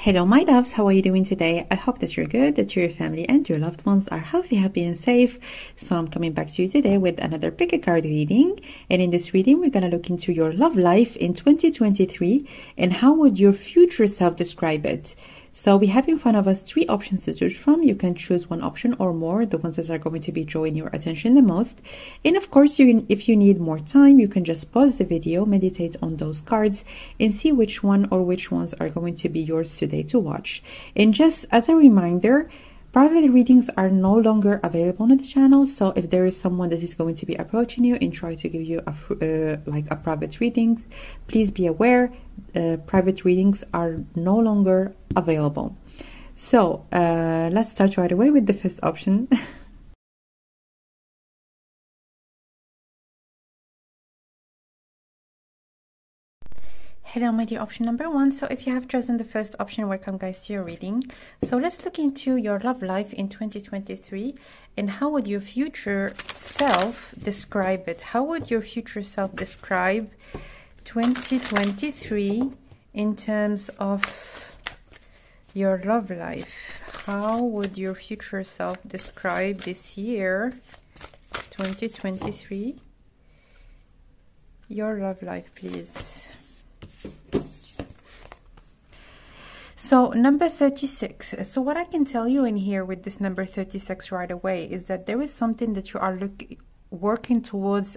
Hello my loves, how are you doing today? I hope that you're good, that your family and your loved ones are healthy, happy and safe. So I'm coming back to you today with another pick a card reading, and in this reading we're going to look into your love life in 2023 and how would your future self describe it. So we have in front of us three options to choose from. You can choose one option or more, the ones that are going to be drawing your attention the most. And of course, if you need more time, you can just pause the video, meditate on those cards, and see which one or which ones are going to be yours today to watch. And just as a reminder, private readings are no longer available on the channel. So if there is someone that is going to be approaching you and try to give you a private reading, please be aware private readings are no longer available. So let's start right away with the first option. Hello my dear option number one. So if you have chosen the first option, welcome guys to your reading. So let's look into your love life in 2023 and how would your future self describe it? How would your future self describe 2023 in terms of your love life? How would your future self describe this year 2023 your love life, please? So number 36. So what I can tell you in here with this number 36 right away is that there is something that you are working towards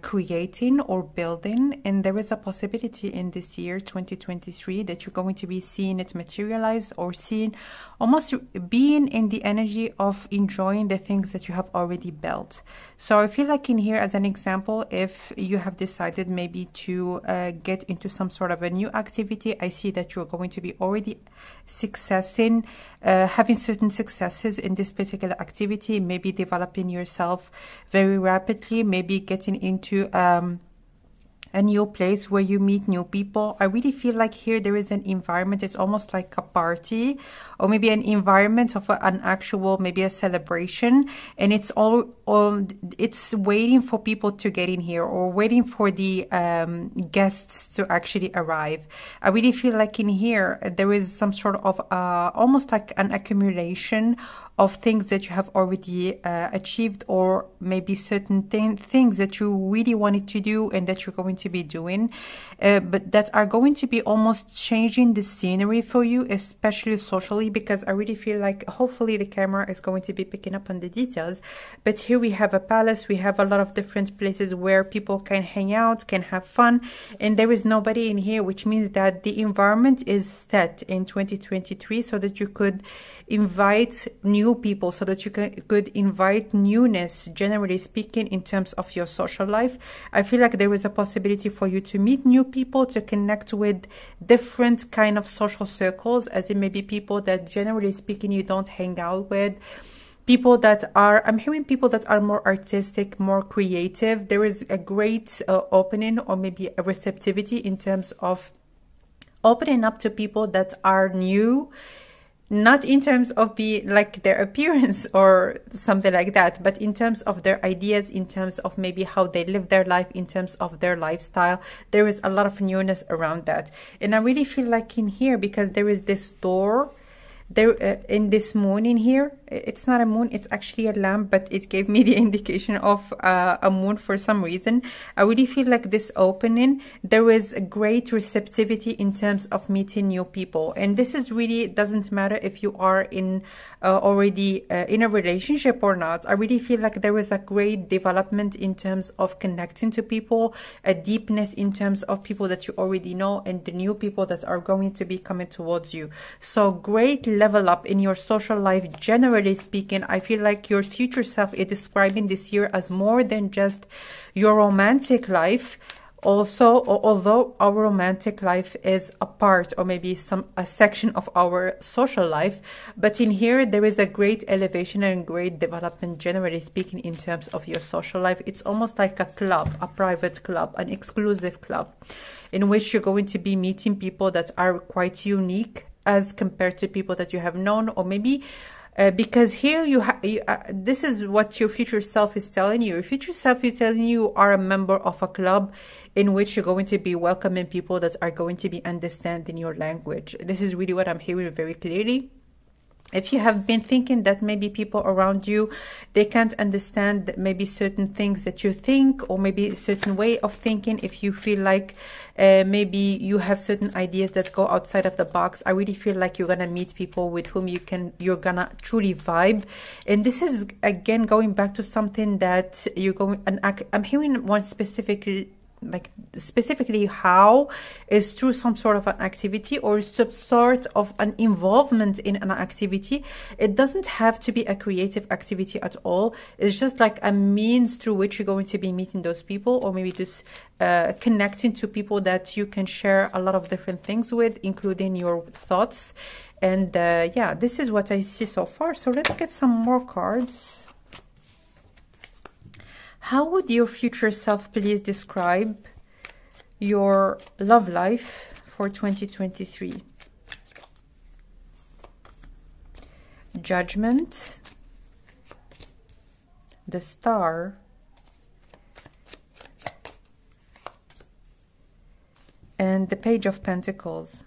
creating or building, and there is a possibility in this year 2023 that you're going to be seeing it materialize or seeing almost being in the energy of enjoying the things that you have already built. So I feel like in here, as an example, if you have decided maybe to get into some sort of a new activity, I see that you're going to be already having certain successes in this particular activity, maybe developing yourself very rapidly, maybe getting into a new place where you meet new people. I really feel like here there is an environment, it's almost like a party or maybe an environment of an actual, maybe a celebration, and it's it's waiting for people to get in here or waiting for the guests to actually arrive. I really feel like in here there is some sort of almost like an accumulation of things that you have already achieved, or maybe certain things that you really wanted to do and that you're going to be doing, but that are going to be almost changing the scenery for you, especially socially, because I really feel like hopefully the camera is going to be picking up on the details. But here we have a palace, we have a lot of different places where people can hang out, can have fun, and there is nobody in here, which means that the environment is set in 2023 so that you could invite new people, so that you could invite newness, generally speaking, in terms of your social life. I feel like there is a possibility for you to meet new people, to connect with different kind of social circles, as it may be people that generally speaking you don't hang out with, people that are, I'm hearing people that are more artistic, more creative. There is a great opening or maybe a receptivity in terms of opening up to people that are new, not in terms of like their appearance or something like that, but in terms of their ideas, in terms of maybe how they live their life, in terms of their lifestyle. There is a lot of newness around that. And I really feel like in here, because there is this door there in this moon in here, it's not a moon, it's actually a lamp, but it gave me the indication of a moon for some reason. I really feel like this opening, there is a great receptivity in terms of meeting new people. And this is really, doesn't matter if you are in already in a relationship or not. I really feel like there is a great development in terms of connecting to people, a deepness in terms of people that you already know and the new people that are going to be coming towards you. So great level up in your social life. Generally speaking, I feel like your future self is describing this year as more than just your romantic life. Also, although our romantic life is a part or maybe a section of our social life, but in here there is a great elevation and great development, generally speaking, in terms of your social life. It's almost like a club, a private club, an exclusive club, in which you're going to be meeting people that are quite unique as compared to people that you have known, or maybe Because here this is what your future self is telling you. Your future self is telling you are a member of a club in which you're going to be welcoming people that are going to be understanding your language. This is really what I'm hearing very clearly. If you have been thinking that maybe people around you, they can't understand maybe certain things that you think, or maybe a certain way of thinking, if you feel like maybe you have certain ideas that go outside of the box, I really feel like you're gonna meet people with whom you're gonna truly vibe. And this is again going back to something that you're going, and I'm hearing one specifically, like specifically how is through some sort of an activity or some sort of an involvement in an activity. It doesn't have to be a creative activity at all. It's just like a means through which you're going to be meeting those people, or maybe just connecting to people that you can share a lot of different things with, including your thoughts. And yeah, this is what I see so far. So let's get some more cards. How would your future self please describe your love life for 2023? Judgment, the Star, and the Page of Pentacles.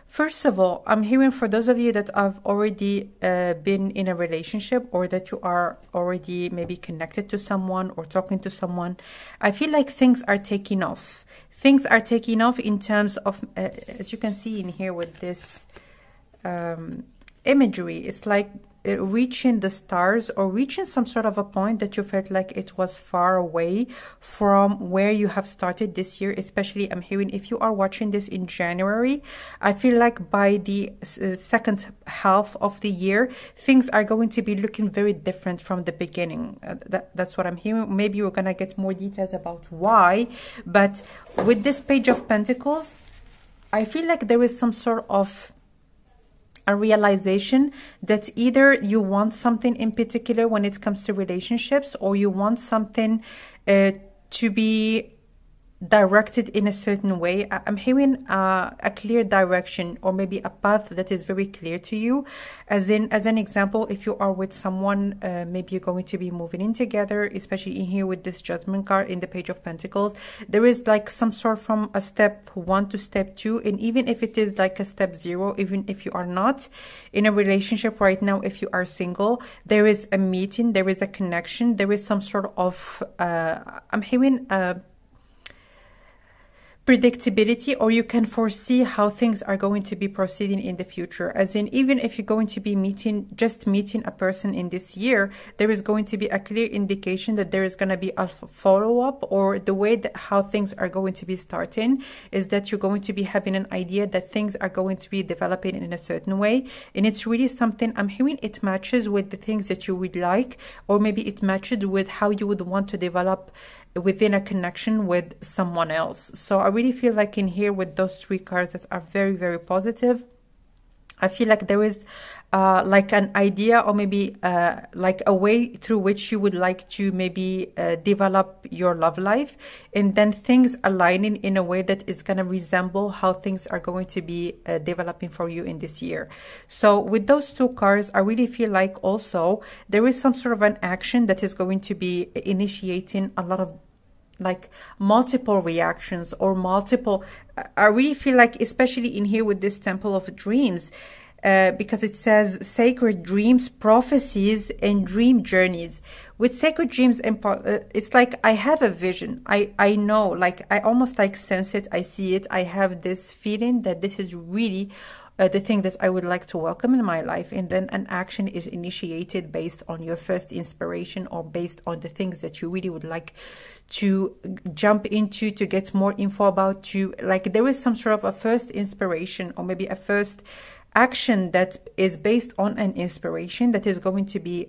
First of all, I'm hearing for those of you that have already been in a relationship, or that you are already maybe connected to someone or talking to someone, I feel like things are taking off. Things are taking off in terms of, as you can see in here with this imagery, it's like reaching the stars, or reaching some sort of a point that you felt like it was far away from where you have started this year. Especially I'm hearing if you are watching this in January, I feel like by the second half of the year, things are going to be looking very different from the beginning. That's what I'm hearing. Maybe we're gonna get more details about why, but with this Page of Pentacles, I feel like there is some sort of a realization that either you want something in particular when it comes to relationships, or you want something to be directed in a certain way. I'm hearing a clear direction, or maybe a path that is very clear to you. As an example, if you are with someone, maybe you're going to be moving in together, especially in here with this Judgment card in the Page of Pentacles. There is like some sort from a step 1 to step 2, and even if it is like a step 0, even if you are not in a relationship right now, if you are single, there is a meeting, there is a connection, there is some sort of I'm hearing predictability, or you can foresee how things are going to be proceeding in the future. As in, even if you're going to be meeting a person in this year, there is going to be a clear indication that there is going to be a follow-up, or the way that how things are going to be starting is that you're going to be having an idea that things are going to be developing in a certain way. And it's really something I'm hearing, it matches with the things that you would like, or maybe it matches with how you would want to develop within a connection with someone else. So I really feel like in here with those 3 cards that are very, very positive, I feel like there is like an idea, or maybe like a way through which you would like to maybe develop your love life, and then things aligning in a way that is going to resemble how things are going to be developing for you in this year. So with those 2 cards, I really feel like also there is some sort of an action that is going to be initiating a lot of like multiple reactions, or multiple, I really feel like, especially in here with this Temple of Dreams, because it says sacred dreams, prophecies, and dream journeys. With sacred dreams, it's like I have a vision. I know, like I almost like sense it, I see it, I have this feeling that this is really the thing that I would like to welcome in my life. And then an action is initiated based on your first inspiration, or based on the things that you really would like to jump into, to get more info about. To like, there is some sort of a first inspiration, or maybe a first action that is based on an inspiration that is going to be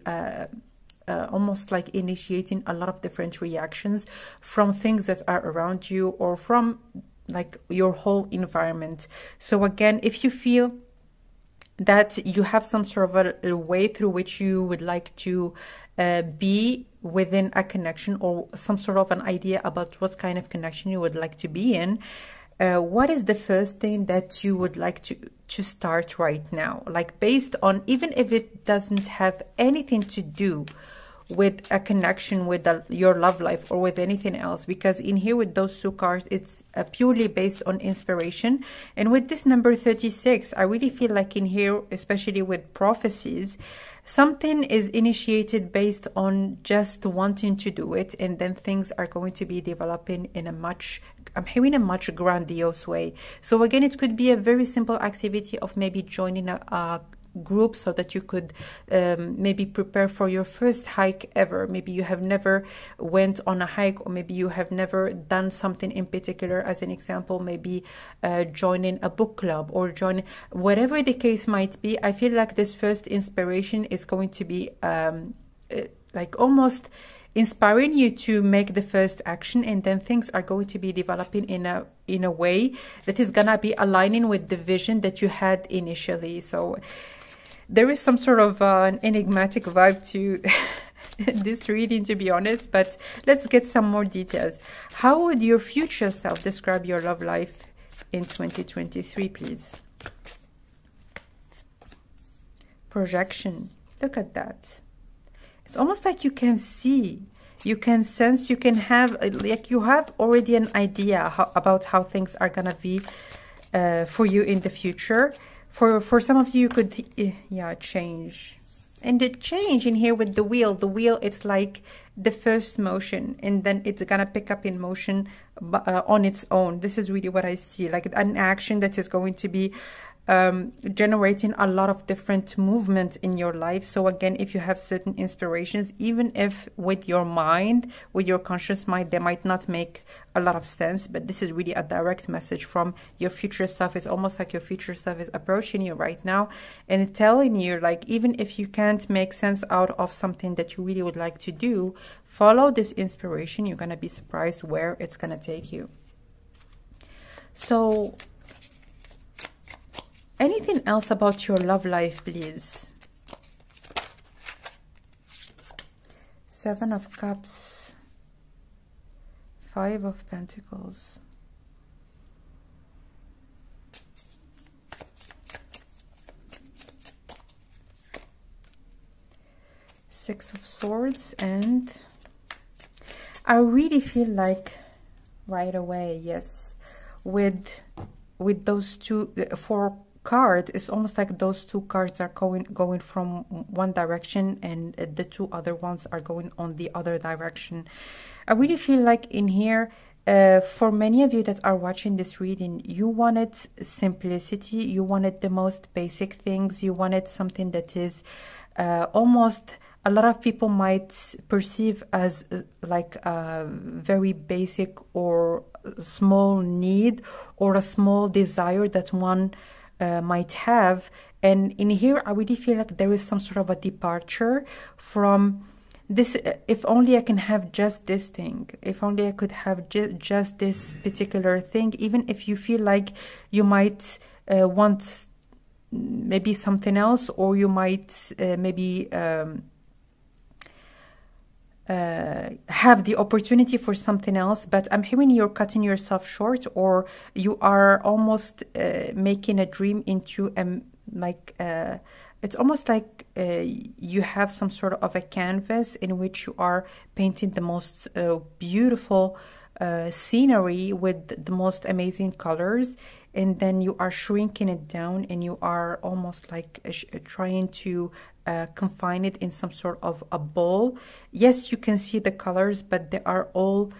almost like initiating a lot of different reactions from things that are around you, or from like your whole environment. So again, if you feel that you have some sort of a way through which you would like to be within a connection, or some sort of an idea about what kind of connection you would like to be in, what is the first thing that you would like to start right now? Like based on, even if it doesn't have anything to do with a connection with your love life or with anything else, because in here with those two cards, it's purely based on inspiration. And with this number 36, I really feel like in here, especially with prophecies, something is initiated based on just wanting to do it, and then things are going to be developing in a much, I'm hearing a much grandiose way. So again, it could be a very simple activity of maybe joining a group so that you could maybe prepare for your first hike ever. Maybe you have never went on a hike, or maybe you have never done something in particular. As an example, maybe joining a book club or joining, whatever the case might be. I feel like this first inspiration is going to be like almost inspiring you to make the first action, and then things are going to be developing in a way that is gonna be aligning with the vision that you had initially. So there is some sort of an enigmatic vibe to this reading, to be honest, but let's get some more details. How would your future self describe your love life in 2023, please? Projection. Look at that. It's almost like you can see, you can sense, you can have, like you have already an idea about how things are gonna be for you in the future. For some of you, you could, yeah, change. And the change in here with the wheel, it's like the first motion, and then it's gonna pick up in motion on its own. This is really what I see, like an action that is going to be generating a lot of different movement in your life. So again, if you have certain inspirations, even if with your mind, with your conscious mind, they might not make a lot of sense, but this is really a direct message from your future self. It's almost like your future self is approaching you right now and telling you, like, even if you can't make sense out of something that you really would like to do, follow this inspiration. You're going to be surprised where it's going to take you. So anything else about your love life, please? Seven of Cups, Five of Pentacles, Six of Swords, and I really feel like right away, yes, with those two, four cards, it's almost like those two cards are going from one direction, and the two other ones are going on the other direction. I really feel like in here, for many of you that are watching this reading, you wanted simplicity, you wanted the most basic things, you wanted something that is almost, a lot of people might perceive as like a very basic or small need or a small desire that one might have. And in here, I really feel like there is some sort of a departure from this. If only I can have just this thing, if only I could have just this particular thing, even if you feel like you might want maybe something else, or you might maybe have the opportunity for something else, but I'm hearing you're cutting yourself short, or you are almost making a dream into it's almost like you have some sort of a canvas in which you are painting the most beautiful scenery with the most amazing colors, and then you are shrinking it down, and you are almost like trying to confine it in some sort of a bowl. Yes, you can see the colors, but they are all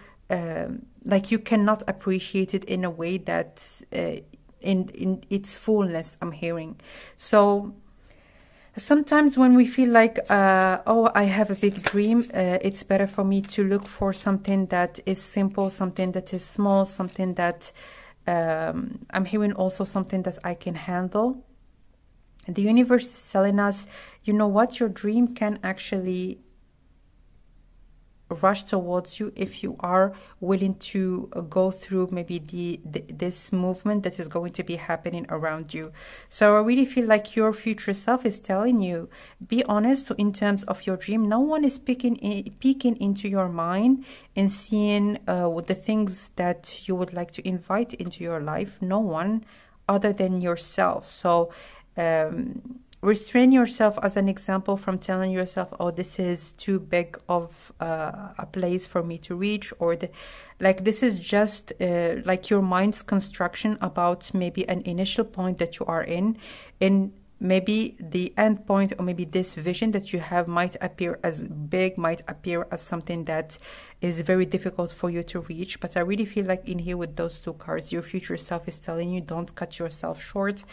like you cannot appreciate it in a way that in its fullness, I'm hearing. So sometimes when we feel like, oh, I have a big dream, it's better for me to look for something that is simple, something that is small, something that I'm hearing also something that I can handle. The universe is telling us, you know what, your dream can actually rush towards you if you are willing to go through maybe this movement that is going to be happening around you. So I really feel like your future self is telling you, be honest in terms of your dream. No one is peeking into your mind and seeing the things that you would like to invite into your life. No one other than yourself. So restrain yourself, as an example, from telling yourself, oh, this is too big of a place for me to reach, or like this is just like your mind's construction about maybe an initial point that you are in, and maybe the end point, or maybe this vision that you have might appear as big, might appear as something that is very difficult for you to reach. But I really feel like in here with those two cards, your future self is telling you, don't cut yourself short.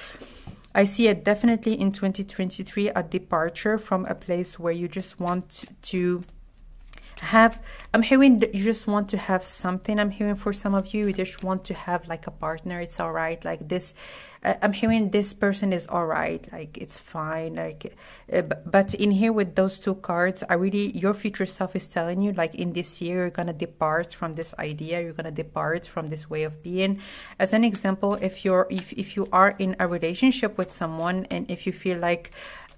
I see it definitely in 2023, a departure from a place where you just want to have, I'm hearing that you just want to have something. I'm hearing for some of you, you just want to have like a partner. It's all right. Like this, I'm hearing this person is all right. Like it's fine. Like, but in here with those two cards, I really, your future self is telling you, like in this year, you're going to depart from this idea. You're going to depart from this way of being. As an example, if you are in a relationship with someone, and if you feel like,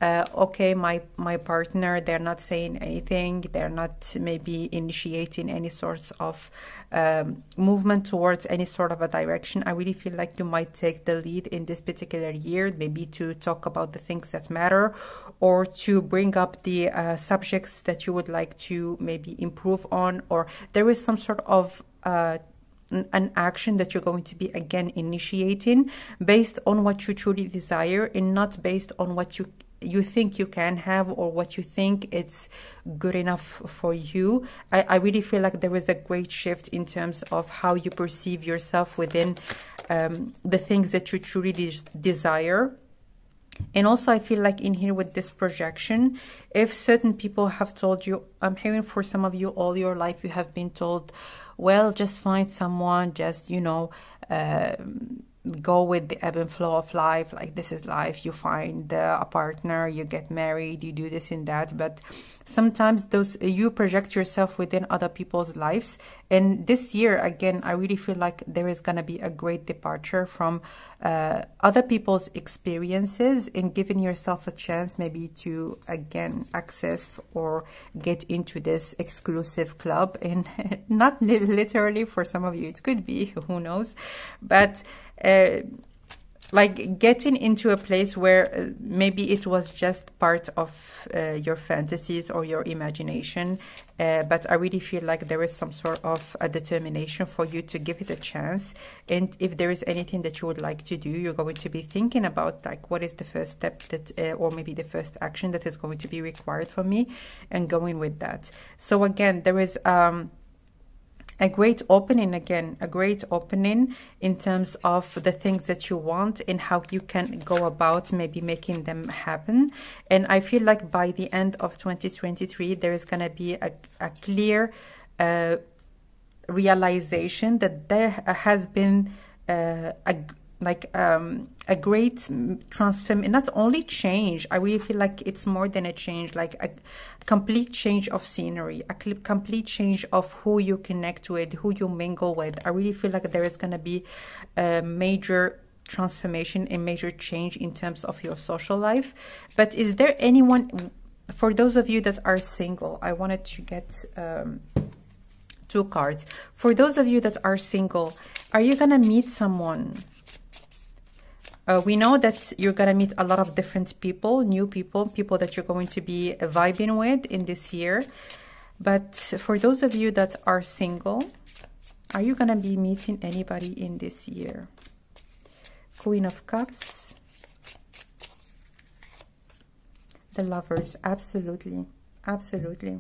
okay, my partner, they're not saying anything, they're not maybe initiating any sorts of movement towards any sort of a direction, I really feel like you might take the lead in this particular year, maybe to talk about the things that matter, or to bring up the subjects that you would like to maybe improve on, or there is some sort of an action that you're going to be again initiating based on what you truly desire, and not based on what you think you can have, or what you think it's good enough for you. I really feel like there is a great shift in terms of how you perceive yourself within the things that you truly desire. And also I feel like in here with this projection, if certain people have told you, I'm hearing for some of you all your life you have been told, well, just find someone, just, you know, go with the ebb and flow of life. Like this is life, you find a partner, you get married, you do this and that. But sometimes those you project yourself within other people's lives. And this year again, I really feel like there is going to be a great departure from other people's experiences, and giving yourself a chance maybe to again access or get into this exclusive club. And not literally, for some of you it could be, who knows, but like getting into a place where maybe it was just part of your fantasies or your imagination, but I really feel like there is some sort of a determination for you to give it a chance. And if there is anything that you would like to do, you're going to be thinking about like, what is the first step that or maybe the first action that is going to be required from me, and going with that. So again, there is a great opening, again, a great opening in terms of the things that you want and how you can go about maybe making them happen. And I feel like by the end of 2023, there is going to be a clear realization that there has been a great transformation, not only change. I really feel like it's more than a change, like a complete change of scenery, a complete change of who you connect with, who you mingle with. I really feel like there is going to be a major transformation, a major change in terms of your social life. But is there anyone, for those of you that are single, I wanted to get two cards. For those of you that are single, are you going to meet someone? We know that you're going to meet a lot of different people, new people, people that you're going to be vibing with in this year. But for those of you that are single, are you going to be meeting anybody in this year? Queen of Cups. The Lovers, absolutely, absolutely.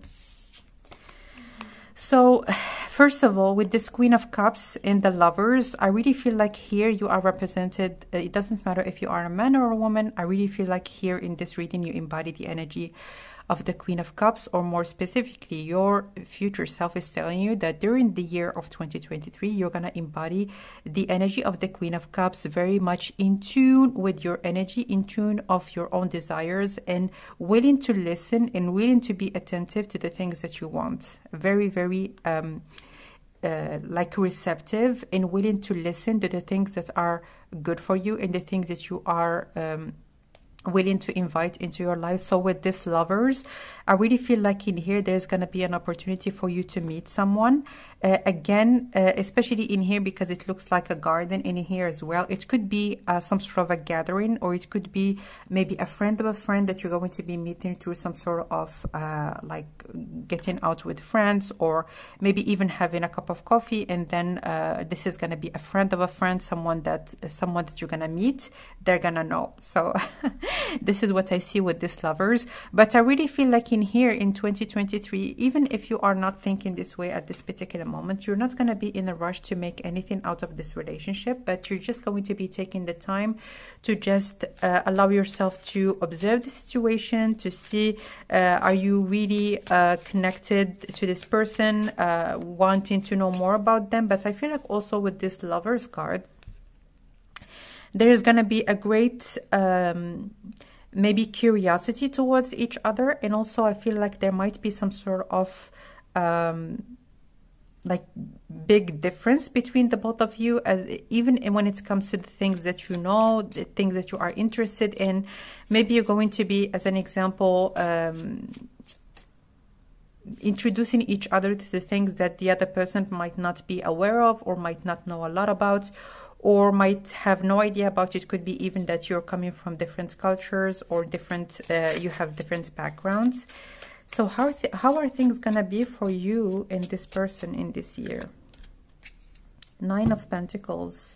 So, first of all, with this Queen of Cups and the Lovers, I really feel like here you are represented. It doesn't matter if you are a man or a woman. I really feel like here in this reading, you embody the energy of the Queen of Cups, or more specifically, your future self is telling you that during the year of 2023, you're going to embody the energy of the Queen of Cups, very much in tune with your energy, in tune of your own desires, and willing to listen and willing to be attentive to the things that you want. Very, very like receptive and willing to listen to the things that are good for you and the things that you are willing to invite into your life. So with this Lovers, I really feel like in here there's going to be an opportunity for you to meet someone again, especially in here, because it looks like a garden in here as well. It could be some sort of a gathering, or it could be maybe a friend of a friend that you're going to be meeting through some sort of like getting out with friends, or maybe even having a cup of coffee, and then this is going to be a friend of a friend, someone that you're going to meet, they're going to know. So this is what I see with this Lovers. But I really feel like in here in 2023, even if you are not thinking this way at this particular moment, you're not going to be in a rush to make anything out of this relationship, but you're just going to be taking the time to just allow yourself to observe the situation, to see are you really connected to this person, wanting to know more about them. But I feel like also with this Lovers card, there's going to be a great maybe curiosity towards each other, and also I feel like there might be some sort of like big difference between the both of you, as even when it comes to the things that you know, the things that you are interested in. Maybe you're going to be, as an example, introducing each other to the things that the other person might not be aware of, or might not know a lot about, or might have no idea about. It could be even that you're coming from different cultures, or different you have different backgrounds. So how are things gonna be for you and this person in this year? Nine of Pentacles.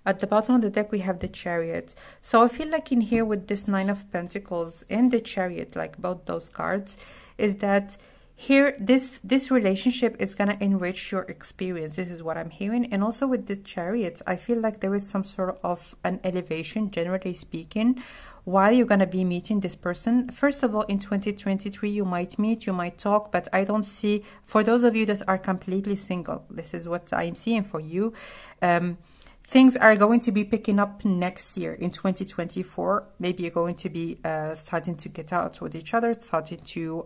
At the bottom of the deck, we have the Chariot. So I feel like in here with this Nine of Pentacles and the Chariot, like both those cards, is that here this relationship is going to enrich your experience. This is what I'm hearing. And also with the Chariots, I feel like there is some sort of an elevation, generally speaking, while you're going to be meeting this person. First of all, in 2023, you might meet, you might talk, but I don't see, for those of you that are completely single, this is what I'm seeing for you. Things are going to be picking up next year in 2024. Maybe you're going to be starting to get out with each other, starting to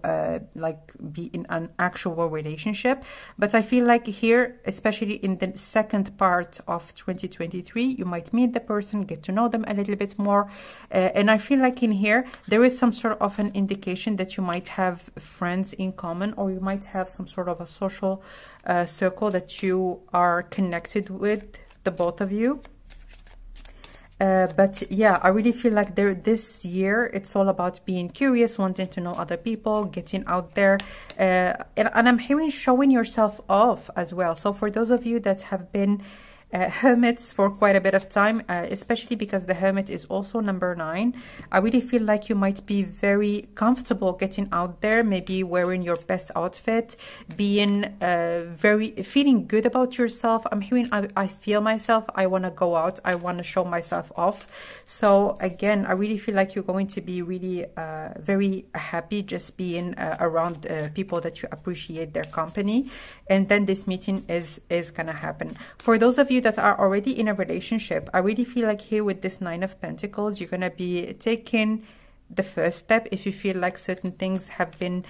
like be in an actual relationship. But I feel like here, especially in the second part of 2023, you might meet the person, get to know them a little bit more. And I feel like in here, there is some sort of an indication that you might have friends in common, or you might have some sort of a social circle that you are connected with, the both of you. But yeah, I really feel like this year it's all about being curious, wanting to know other people, getting out there, and I'm hearing showing yourself off as well. So for those of you that have been hermits for quite a bit of time, especially because the Hermit is also number 9, I really feel like you might be very comfortable getting out there, maybe wearing your best outfit, being feeling good about yourself. I'm hearing I feel myself, I want to go out, I want to show myself off. So again, I really feel like you're going to be really very happy just being around people that you appreciate their company. And then this meeting is gonna happen. For those of you that are already in a relationship, I really feel like here with this Nine of Pentacles, you're gonna be taking the first step if you feel like certain things have been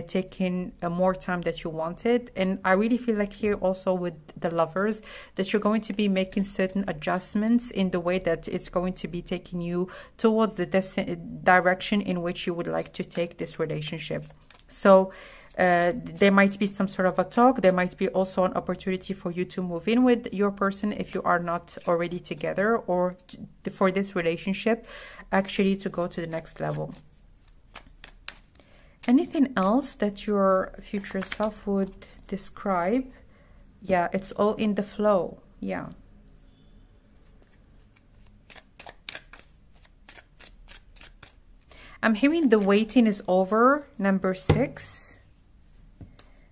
taking more time that you wanted. And I really feel like here also with the Lovers that you're going to be making certain adjustments in the way that it's going to be taking you towards the direction in which you would like to take this relationship. So there might be some sort of a talk. There might be also an opportunity for you to move in with your person if you are not already together, or for this relationship actually to go to the next level. Anything else that your future self would describe? Yeah, it's all in the flow. Yeah. I'm hearing the waiting is over, number 6.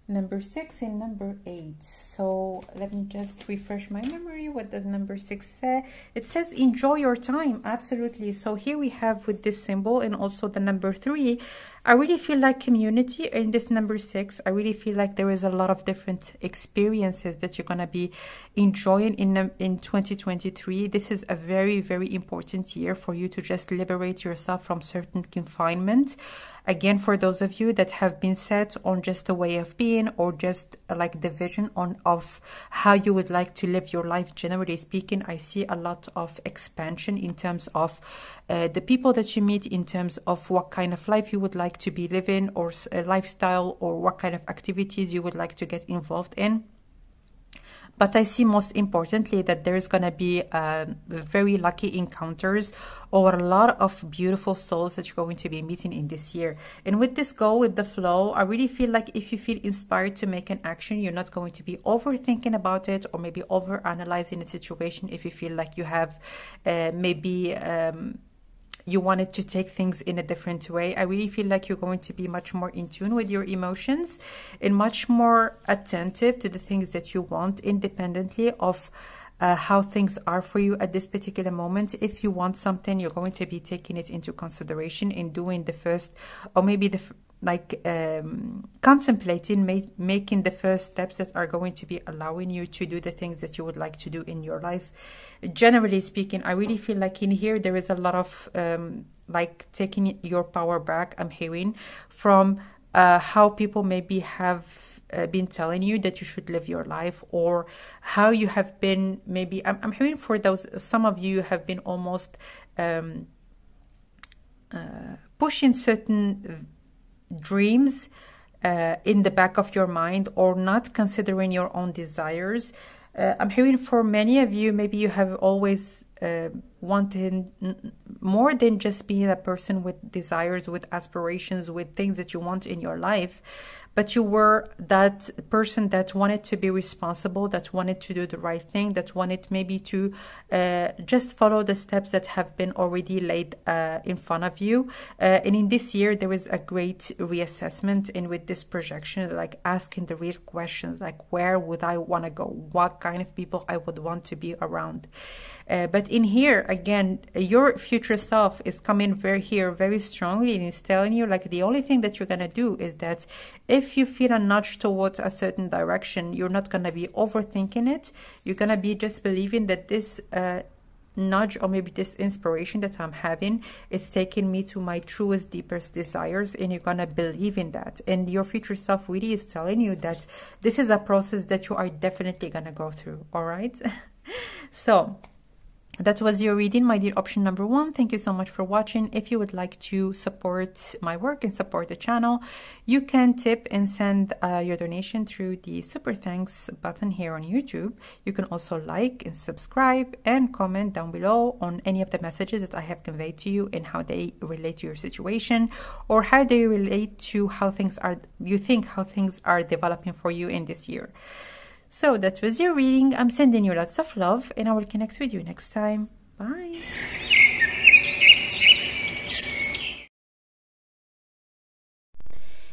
number 6 and number 8. So let me just refresh my memory. What does number 6 say? It says enjoy your time. Absolutely. So here we have with this symbol and also the number 3. I really feel like community in this number 6. I really feel like there is a lot of different experiences that you're going to be enjoying in 2023. This is a very, very important year for you to just liberate yourself from certain confinement. Again, for those of you that have been set on just a way of being or just like the vision of how you would like to live your life, generally speaking, I see a lot of expansion in terms of the people that you meet, in terms of what kind of life you would like to be living, or a lifestyle, or what kind of activities you would like to get involved in. But I see most importantly that there's going to be very lucky encounters or a lot of beautiful souls that you're going to be meeting in this year. And with this go with the flow, I really feel like if you feel inspired to make an action, you're not going to be overthinking about it or maybe over analyzing the situation. If you feel like you have you wanted to take things in a different way, I really feel like you're going to be much more in tune with your emotions and much more attentive to the things that you want, independently of how things are for you at this particular moment. If you want something, you're going to be taking it into consideration in doing the first, or maybe contemplating making the first steps that are going to be allowing you to do the things that you would like to do in your life. Generally speaking, I really feel like in here there is a lot of like taking your power back. I'm hearing from how people maybe have been telling you that you should live your life, or how you have been, maybe I'm hearing for those, some of you have been almost pushing certain dreams in the back of your mind, or not considering your own desires. I'm hearing for many of you, maybe you have always wanted more than just being a person with desires, with aspirations, with things that you want in your life. But you were that person that wanted to be responsible, that wanted to do the right thing, that wanted maybe to just follow the steps that have been already laid in front of you. And in this year, there is a great reassessment. And with this projection, like asking the real questions, like where would I want to go? What kind of people I would want to be around? But in here, again, your future self is coming very strongly, and it's telling you like the only thing that you're going to do is that if you feel a nudge towards a certain direction, you're not going to be overthinking it. You're going to be just believing that this nudge, or maybe this inspiration that I'm having, is taking me to my truest, deepest desires, and you're going to believe in that. And your future self really is telling you that this is a process that you are definitely going to go through. All right. So that was your reading, my dear option number 1. Thank you so much for watching. If you would like to support my work and support the channel, you can tip and send your donation through the super thanks button here on YouTube. You can also like and subscribe and comment down below on any of the messages that I have conveyed to you and how they relate to your situation, or how they relate to how things are, you think how things are developing for you in this year. So that was your reading. I'm sending you lots of love, and I will connect with you next time. Bye.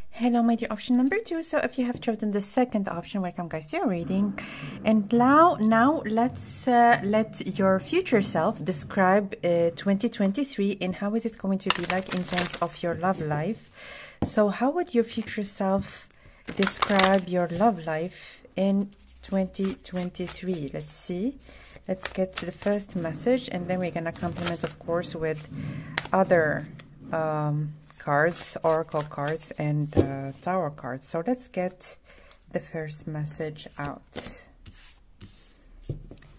Hello, my dear option number 2. So if you have chosen the second option, welcome guys to your reading. And now let's let your future self describe 2023 and how is it going to be like in terms of your love life. So how would your future self describe your love life in 2023? Let's see. Let's get to the first message, and then we're gonna complement, of course, with other cards, oracle cards and tower cards. So let's get the first message out.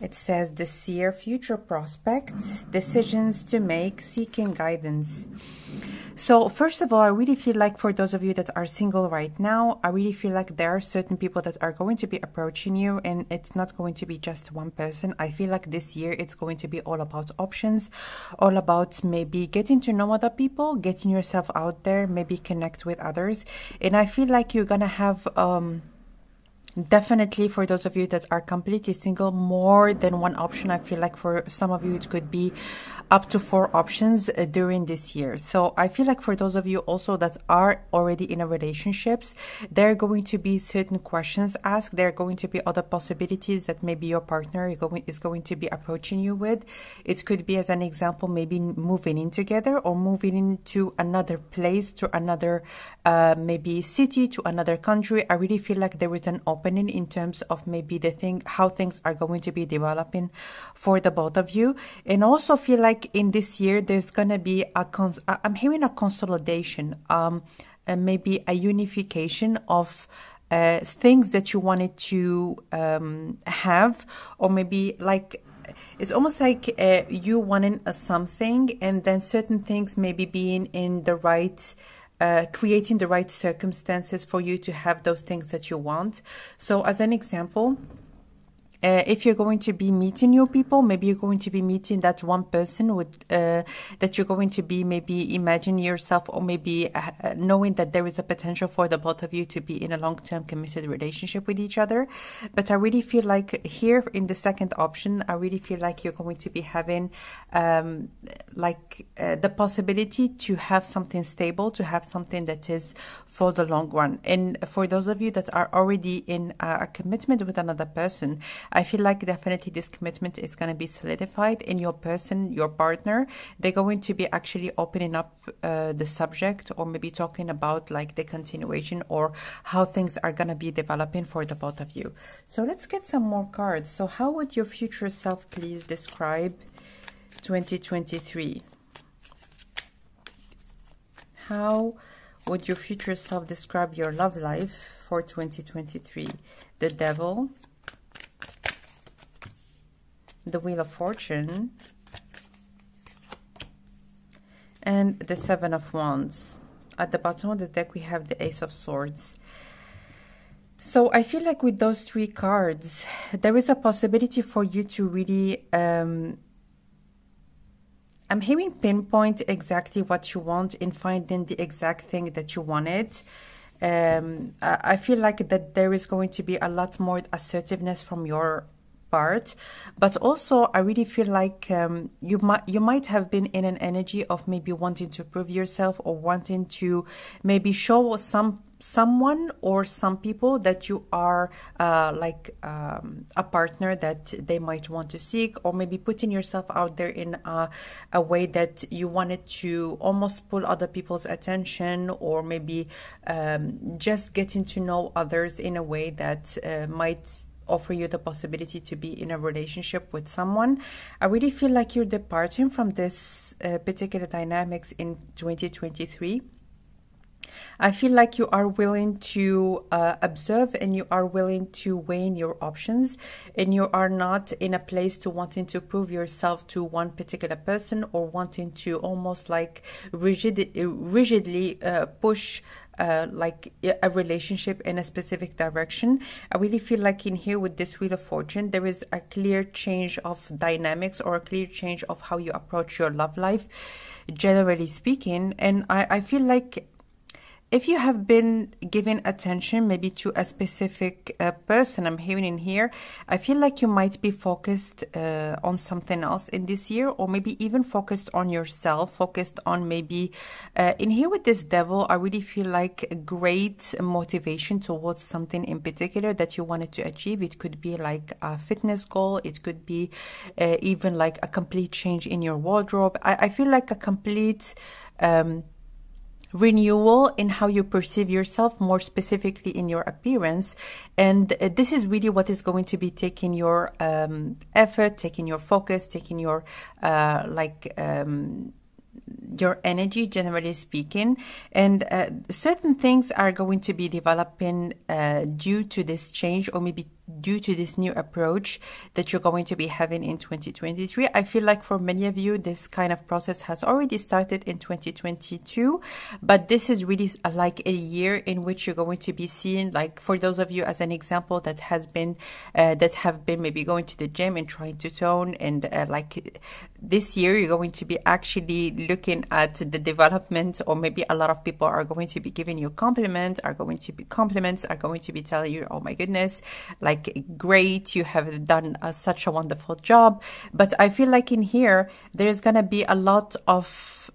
It says the seer, future prospects, decisions to make, seeking guidance. So first of all, I really feel like for those of you that are single right now, I really feel like there are certain people that are going to be approaching you, and it's not going to be just one person. I feel like this year it's going to be all about options, all about maybe getting to know other people, getting yourself out there, maybe connect with others. And I feel like you're gonna have Definitely for those of you that are completely single, more than one option. I feel like for some of you, it could be up to 4 options during this year. So I feel like for those of you also that are already in a relationships, there are going to be certain questions asked. There are going to be other possibilities that maybe your partner is going to be approaching you with. It could be, as an example, maybe moving in together or moving into another place, to another maybe city, to another country. I really feel like there is an opening in terms of maybe how things are going to be developing for the both of you. And also feel like in this year there's gonna be I'm hearing a consolidation, and maybe a unification of things that you wanted to have, or maybe like it's almost like you wanting something, and then certain things maybe being in the right creating the right circumstances for you to have those things that you want. So as an example, if you're going to be meeting new people, maybe you're going to be meeting that one person with that you're going to be maybe imagining yourself, or maybe knowing that there is a potential for the both of you to be in a long-term committed relationship with each other. But I really feel like here in the second option, I really feel like you're going to be having the possibility to have something stable, to have something that is for the long run. And for those of you that are already in a commitment with another person, I feel like definitely this commitment is going to be solidified, and your person, your partner, they're going to be actually opening up the subject, or maybe talking about like the continuation or how things are going to be developing for the both of you. So let's get some more cards. So how would your future self please describe 2023? How would your future self describe your love life for 2023? The Devil, the Wheel of Fortune, and the Seven of Wands. At the bottom of the deck, we have the Ace of Swords. So I feel like with those 3 cards, there is a possibility for you to really, I'm hearing pinpoint exactly what you want in finding the exact thing that you wanted. I feel like that there is going to be a lot more assertiveness from your part, but also I really feel like you might have been in an energy of maybe wanting to prove yourself, or wanting to maybe show someone or some people that you are a partner that they might want to seek, or maybe putting yourself out there in a way that you wanted to almost pull other people's attention, or maybe just getting to know others in a way that might offer you the possibility to be in a relationship with someone. I really feel like you're departing from this particular dynamics in 2023. I feel like you are willing to observe, and you are willing to weigh in your options, and you are not in a place to wanting to prove yourself to one particular person, or wanting to almost like rigidly push like a relationship in a specific direction. I really feel like in here with this Wheel of Fortune, there is a clear change of dynamics, or a clear change of how you approach your love life, generally speaking. And I feel like if you have been giving attention maybe to a specific person, I'm hearing in here, I feel like you might be focused on something else in this year, or maybe even focused on yourself, focused on maybe, in here with this Devil, I really feel like a great motivation towards something in particular that you wanted to achieve. It could be like a fitness goal. It could be even like a complete change in your wardrobe. I feel like a complete renewal in how you perceive yourself, more specifically in your appearance. And this is really what is going to be taking your effort, taking your focus, taking your your energy, generally speaking. And certain things are going to be developing due to this change, or maybe due to this new approach that you're going to be having in 2023. I feel like for many of you, this kind of process has already started in 2022, but this is really like a year in which you're going to be seeing, like for those of you as an example that have been maybe going to the gym and trying to tone, and like this year you're going to be actually looking at the development, or maybe a lot of people are going to be giving you compliments, are going to be telling you, oh my goodness, like great, you have done such a wonderful job. But I feel like in here there's gonna be a lot of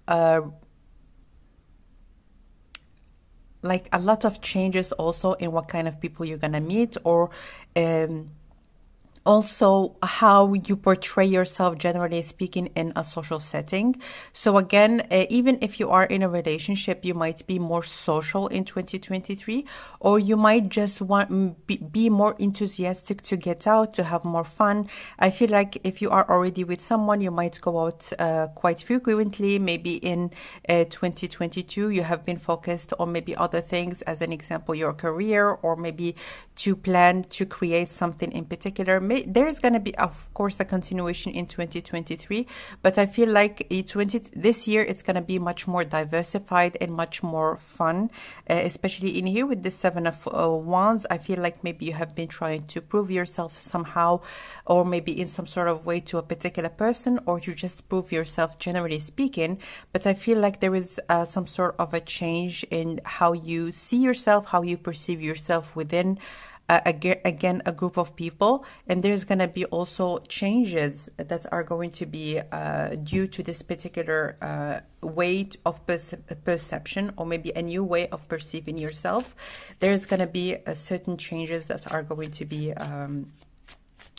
changes also in what kind of people you're gonna meet, or also how you portray yourself, generally speaking, in a social setting. So again, even if you are in a relationship, you might be more social in 2023, or you might just want be more enthusiastic to get out, to have more fun. I feel like if you are already with someone, you might go out quite frequently. Maybe in 2022 you have been focused on maybe other things, as an example your career, or maybe to plan to create something in particular. There's going to be, of course, a continuation in 2023, but I feel like this year it's going to be much more diversified and much more fun, especially in here with the Seven of Wands. I feel like maybe you have been trying to prove yourself somehow, or maybe in some sort of way to a particular person, or to just prove yourself, generally speaking. But I feel like there is some sort of a change in how you see yourself, how you perceive yourself within again a group of people. And there's going to be also changes that are going to be due to this particular way of perception, or maybe a new way of perceiving yourself. There's going to be certain changes that are going to be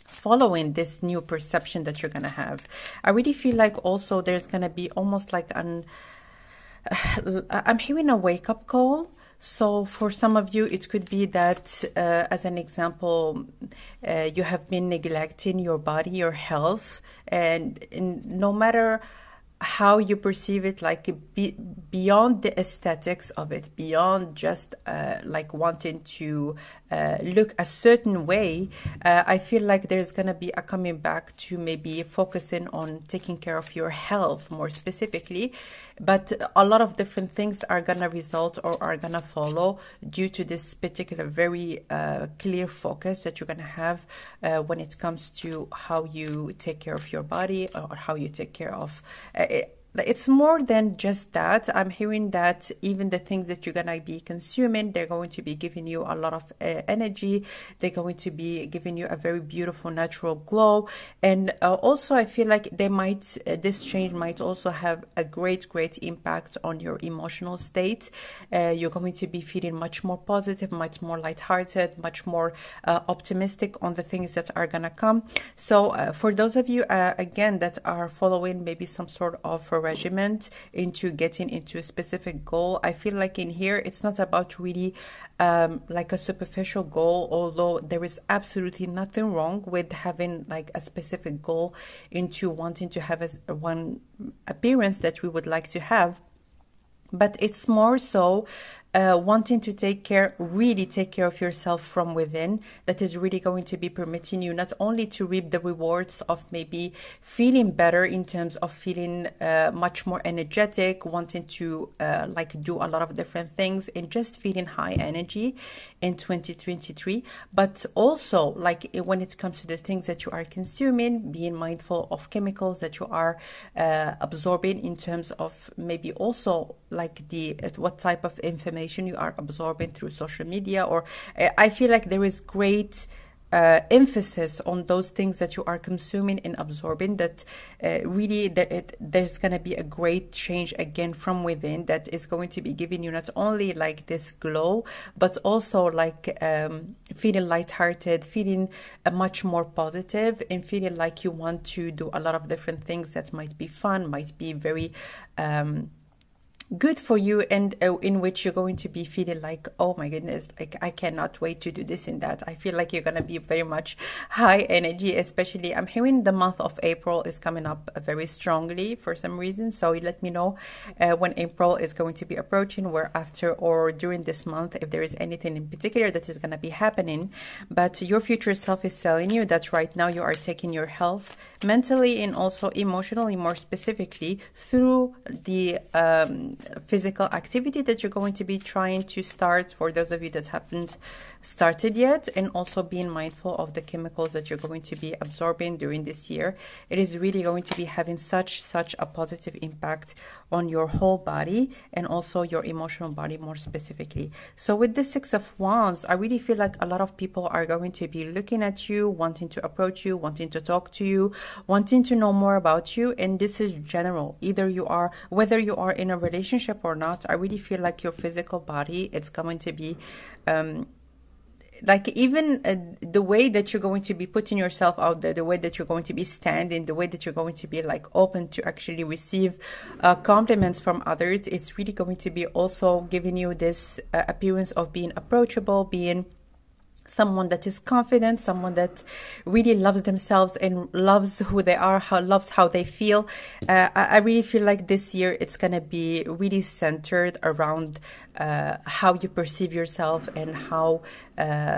following this new perception that you're going to have. I really feel like also there's going to be almost like I'm hearing a wake-up call. So for some of you, it could be that, as an example, you have been neglecting your body, your health, and no matter how you perceive it, like beyond the aesthetics of it, beyond just like wanting to look a certain way, I feel like there's gonna be a coming back to maybe focusing on taking care of your health more specifically. But a lot of different things are gonna result or are gonna follow due to this particular very clear focus that you're gonna have when it comes to how you take care of your body, or how you take care of it's more than just that. I'm hearing that even the things that you're going to be consuming, they're going to be giving you a lot of energy. They're going to be giving you a very beautiful natural glow. And also I feel like this change might also have a great impact on your emotional state. You're going to be feeling much more positive, much more lighthearted, much more optimistic on the things that are going to come. So for those of you, again, that are following maybe some sort of regiment into getting into a specific goal, I feel like in here it's not about really like a superficial goal, although there is absolutely nothing wrong with having like a specific goal into wanting to have one appearance that we would like to have. But it's more so wanting to really take care of yourself from within, that is really going to be permitting you not only to reap the rewards of maybe feeling better in terms of feeling much more energetic, wanting to like do a lot of different things and just feeling high energy in 2023, but also like when it comes to the things that you are consuming, being mindful of chemicals that you are absorbing, in terms of maybe also like what type of information you are absorbing through social media. Or I feel like there is great emphasis on those things that you are consuming and absorbing, that really there's going to be a great change again from within, that is going to be giving you not only like this glow, but also like feeling lighthearted, feeling much more positive, and feeling like you want to do a lot of different things that might be fun, might be very good for you, and in which you're going to be feeling like, oh my goodness, like I cannot wait to do this and that. I feel like you're going to be very much high energy, especially I'm hearing the month of April is coming up very strongly for some reason. So you let me know when April is going to be approaching, where after or during this month, if there is anything in particular that is going to be happening. But your future self is telling you that right now you are taking your health mentally and also emotionally, more specifically, through the physical activity that you're going to be trying to start, for those of you that haven't started yet, and also being mindful of the chemicals that you're going to be absorbing during this year. It is really going to be having such a positive impact on your whole body and also your emotional body more specifically. So with the Six of Wands, I really feel like a lot of people are going to be looking at you, wanting to approach you, wanting to talk to you, wanting to know more about you. And this is general, whether you are in a relationship or not. I really feel like your physical body, it's going to be like even the way that you're going to be putting yourself out there, the way that you're going to be standing, the way that you're going to be like open to actually receive compliments from others, it's really going to be also giving you this appearance of being approachable, being someone that is confident, someone that really loves themselves and loves who they are, loves how they feel. I really feel like this year it's going to be really centered around how you perceive yourself and how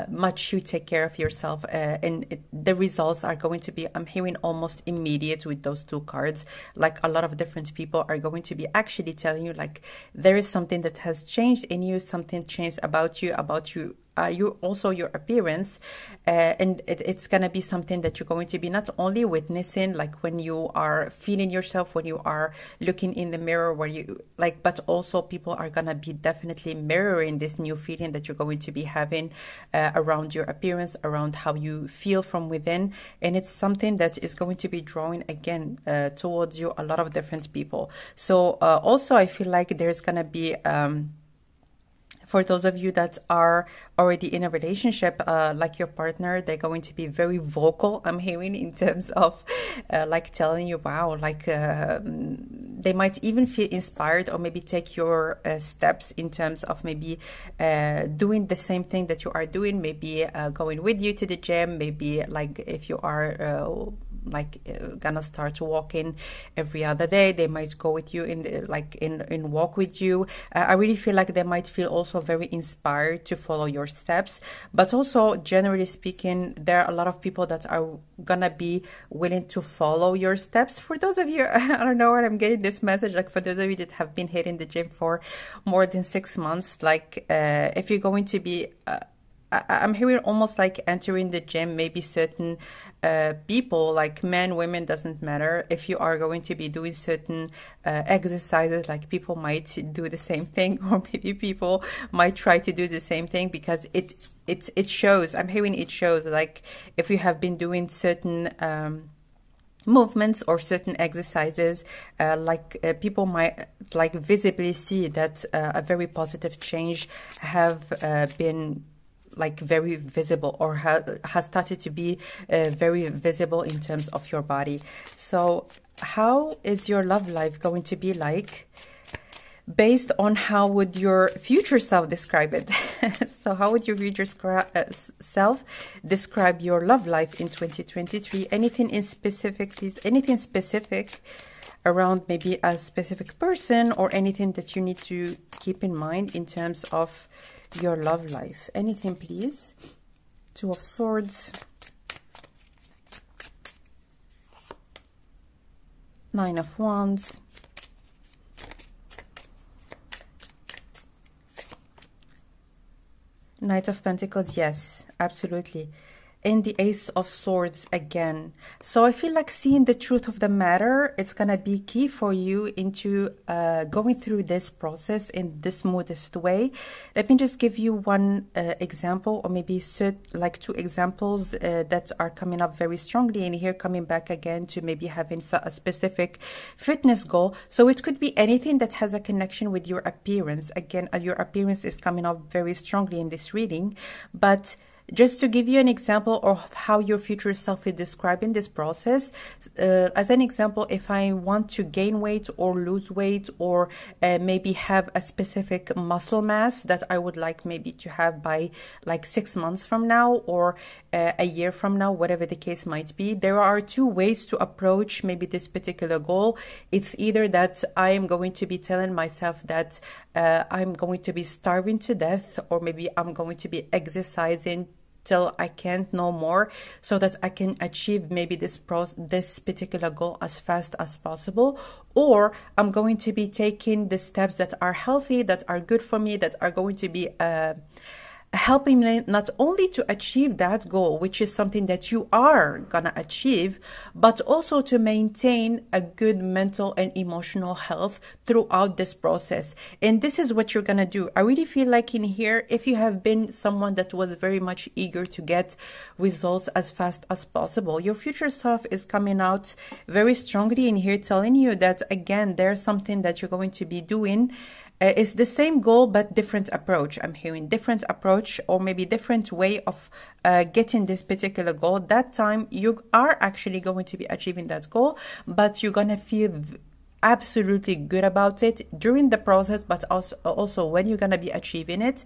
much you take care of yourself. The results are going to be, I'm hearing, almost immediate with those two cards. Like a lot of different people are going to be actually telling you like there is something that has changed in you, something changed about you, you also your appearance, and it's gonna be something that you're going to be not only witnessing, like when you are feeling yourself, when you are looking in the mirror, where you like, but also people are gonna be definitely mirroring this new feeling that you're going to be having around your appearance, around how you feel from within. And it's something that is going to be drawing again towards you a lot of different people. So also I feel like there's gonna be for those of you that are already in a relationship, like your partner, they're going to be very vocal, I'm hearing, in terms of like telling you, wow, like they might even feel inspired or maybe take your steps in terms of maybe doing the same thing that you are doing, maybe going with you to the gym, maybe like if you are gonna start walking every other day, they might go with you in walk with you. I really feel like they might feel also very inspired to follow your steps. But also, generally speaking, there are a lot of people that are gonna be willing to follow your steps. For those of you, I don't know where I'm getting this message, like for those of you that have been hitting the gym for more than 6 months, like if you're going to be I'm hearing almost like entering the gym, maybe certain people, like men, women, doesn't matter. If you are going to be doing certain exercises, like people might do the same thing, or maybe people might try to do the same thing, because it shows. I'm hearing it shows, like if you have been doing certain movements or certain exercises, people might like visibly see that a very positive change have been like very visible, or has started to be very visible in terms of your body. So how is your love life going to be like, based on how would your future self describe it? So how would your future self describe your love life in 2023? Anything in specific, please? Anything specific around maybe a specific person, or anything that you need to keep in mind in terms of your love life? Anything, please? Two of Swords, Nine of Wands, Knight of Pentacles. Yes, absolutely. And the Ace of Swords again. So I feel like seeing the truth of the matter, it's gonna be key for you into going through this process in the smoothest way. Let me just give you one example, or maybe like two examples that are coming up very strongly in here, coming back again to maybe having a specific fitness goal. So it could be anything that has a connection with your appearance. Again, your appearance is coming up very strongly in this reading, but just to give you an example of how your future self is describing this process, as an example, if I want to gain weight or lose weight, or maybe have a specific muscle mass that I would like maybe to have by like 6 months from now, or a year from now, whatever the case might be, there are two ways to approach maybe this particular goal. It's either that I am going to be telling myself that I'm going to be starving to death, or maybe I'm going to be exercising till I can't no more, so that I can achieve maybe this particular goal as fast as possible. Or I'm going to be taking the steps that are healthy, that are good for me, that are going to be helping me not only to achieve that goal, which is something that you are gonna achieve, but also to maintain a good mental and emotional health throughout this process. And this is what you're gonna do. I really feel like in here, if you have been someone that was very much eager to get results as fast as possible, your future self is coming out very strongly in here, telling you that, again, there's something that you're going to be doing. It's the same goal, but different approach. I'm hearing different approach, or maybe different way of getting this particular goal. That time you are actually going to be achieving that goal, but you're going to feel absolutely good about it during the process, but also when you're going to be achieving it.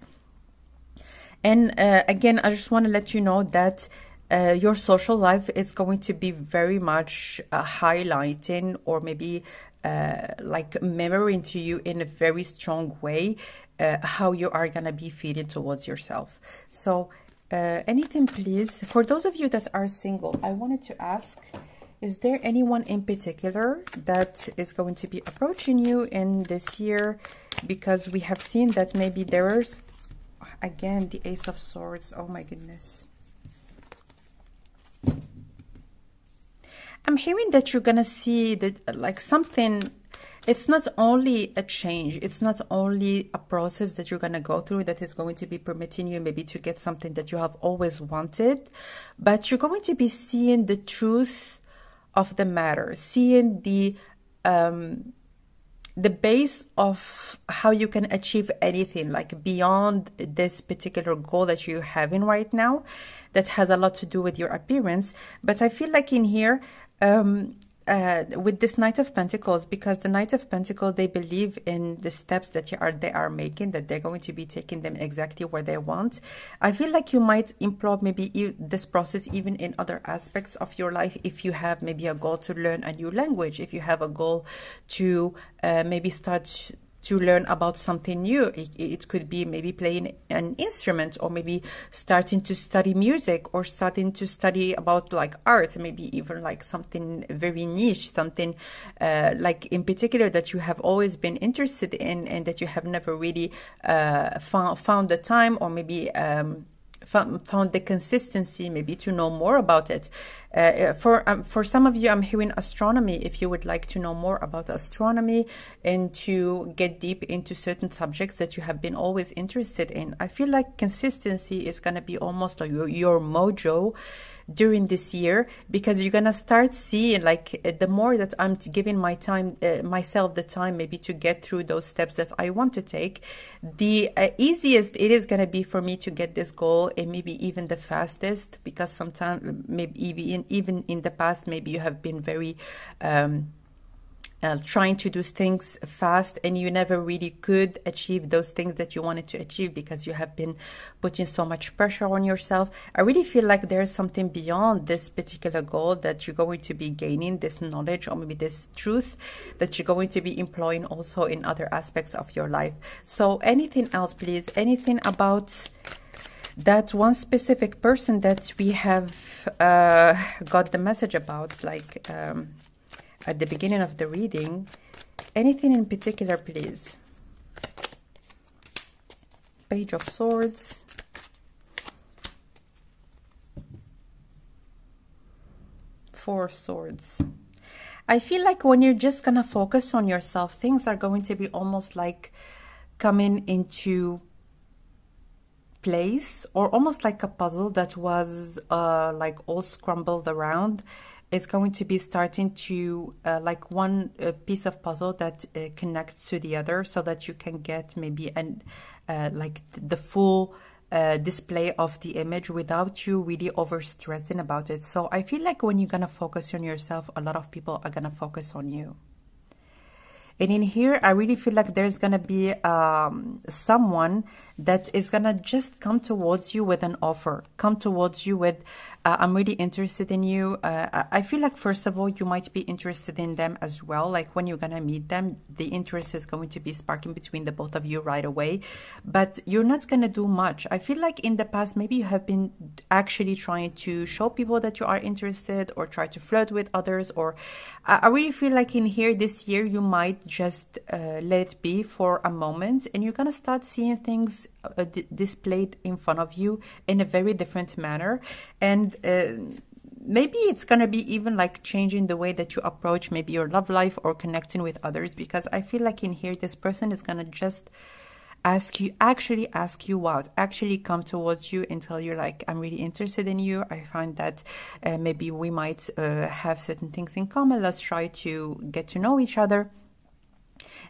And again, I just want to let you know that your social life is going to be very much highlighting, or maybe like mirroring to you in a very strong way how you are going to be feeling towards yourself. So anything, please, for those of you that are single, I wanted to ask, is there anyone in particular that is going to be approaching you in this year? Because we have seen that maybe there's, again, the Ace of Swords. Oh my goodness. I'm hearing that you're going to see that like something, it's not only a change, it's not only a process that you're going to go through that is going to be permitting you maybe to get something that you have always wanted, but you're going to be seeing the truth of the matter, seeing the base of how you can achieve anything, like beyond this particular goal that you're having right now, that has a lot to do with your appearance. But I feel like in here, with this Knight of Pentacles, because the Knight of Pentacles, they believe in the steps that they are making, that they're going to be taking them exactly where they want. I feel like you might employ maybe this process even in other aspects of your life. If you have maybe a goal to learn a new language, if you have a goal to maybe start to learn about something new, it could be maybe playing an instrument, or maybe starting to study music, or starting to study about like art, maybe even like something very niche, something like in particular that you have always been interested in and that you have never really found the time, or maybe found the consistency maybe to know more about it. For some of you, I'm hearing astronomy. If you would like to know more about astronomy and to get deep into certain subjects that you have been always interested in, I feel like consistency is going to be almost like your mojo during this year, because you're gonna start seeing like the more that I'm giving my time, myself the time maybe to get through those steps that I want to take, the easiest it is gonna be for me to get this goal, and maybe even the fastest, because sometimes maybe even in the past maybe you have been very trying to do things fast, and you never really could achieve those things that you wanted to achieve because you have been putting so much pressure on yourself. I really feel like there's something beyond this particular goal that you're going to be gaining, this knowledge or maybe this truth that you're going to be employing also in other aspects of your life. So anything else, please? Anything about that one specific person that we have got the message about, like at the beginning of the reading? Anything in particular, please? Page of Swords. Four of Swords. I feel like when you're just gonna focus on yourself, things are going to be almost like coming into place, or almost like a puzzle that was like all scrambled around. It's going to be starting to like one piece of puzzle that connects to the other, so that you can get maybe an like the full display of the image without you really overstressing about it. So I feel like when you're gonna focus on yourself, a lot of people are gonna focus on you. And in here, I really feel like there's going to be someone that is going to just come towards you with an offer, come towards you with, I'm really interested in you. I feel like, first of all, you might be interested in them as well. Like when you're going to meet them, the interest is going to be sparking between the both of you right away. But you're not going to do much. I feel like in the past, maybe you have been actually trying to show people that you are interested or try to flirt with others. Or I really feel like in here this year, you might just let it be for a moment, and you're gonna start seeing things displayed in front of you in a very different manner. And maybe it's gonna be even like changing the way that you approach maybe your love life or connecting with others, because I feel like in here this person is gonna just ask you out, actually come towards you and tell you like, I'm really interested in you. I find that maybe we might have certain things in common. Let's try to get to know each other.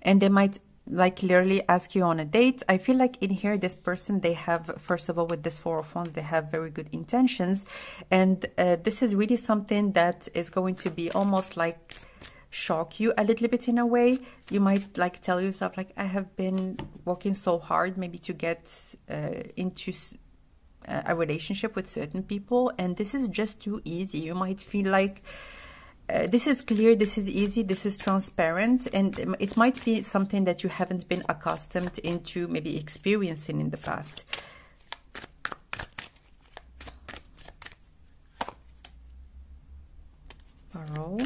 And they might like literally ask you on a date. I feel like in here, this person, they have, first of all, with this Four of Wands, they have very good intentions. And this is really something that is going to be almost like shock you a little bit in a way. You might like tell yourself like, I have been working so hard maybe to get into a relationship with certain people, and this is just too easy. You might feel like this is clear, this is easy, this is transparent, and it might be something that you haven't been accustomed into maybe experiencing in the past. Barrow.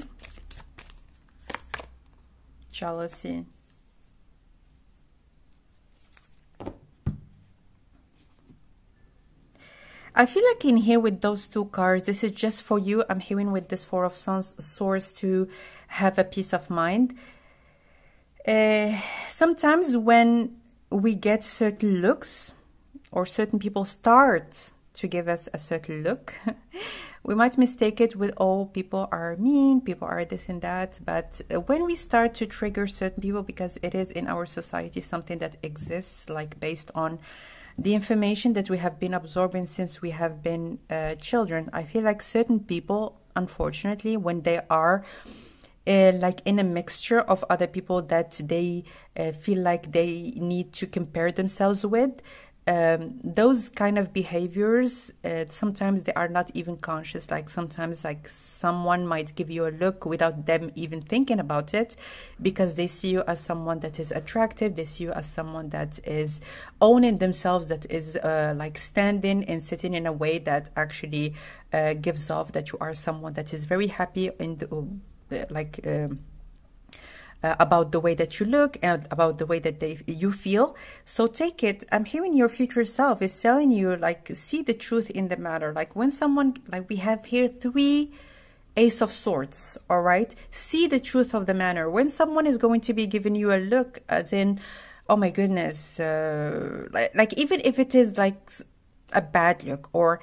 Jealousy. I feel like in here with those two cards, this is just for you. I'm hearing with this Four of Swords to have a peace of mind. Sometimes when we get certain looks, or certain people start to give us a certain look, we might mistake it with, oh, people are mean, people are this and that. But when we start to trigger certain people, because it is in our society something that exists, like based on the information that we have been absorbing since we have been children, I feel like certain people, unfortunately, when they are like in a mixture of other people that they feel like they need to compare themselves with, those kind of behaviors, sometimes they are not even conscious. Like sometimes like someone might give you a look without them even thinking about it, because they see you as someone that is attractive, they see you as someone that is owning themselves, that is like standing and sitting in a way that actually gives off that you are someone that is very happy and about the way that you look and about the way that you feel. So take it. I'm hearing your future self is telling you, like, see the truth in the matter. Like when someone, like we have here 3 Ace of Swords, all right? See the truth of the matter. When someone is going to be giving you a look as in, oh my goodness, like even if it is like a bad look, or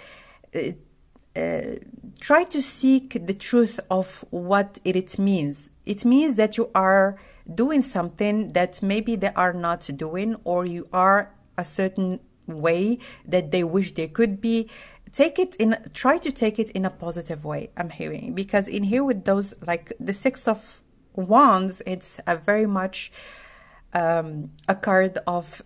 try to seek the truth of what it means. It means that you are doing something that maybe they are not doing, or you are a certain way that they wish they could be. Take it in, try to take it in a positive way, I'm hearing, because in here with those, like the Six of Wands, it's a very much a card of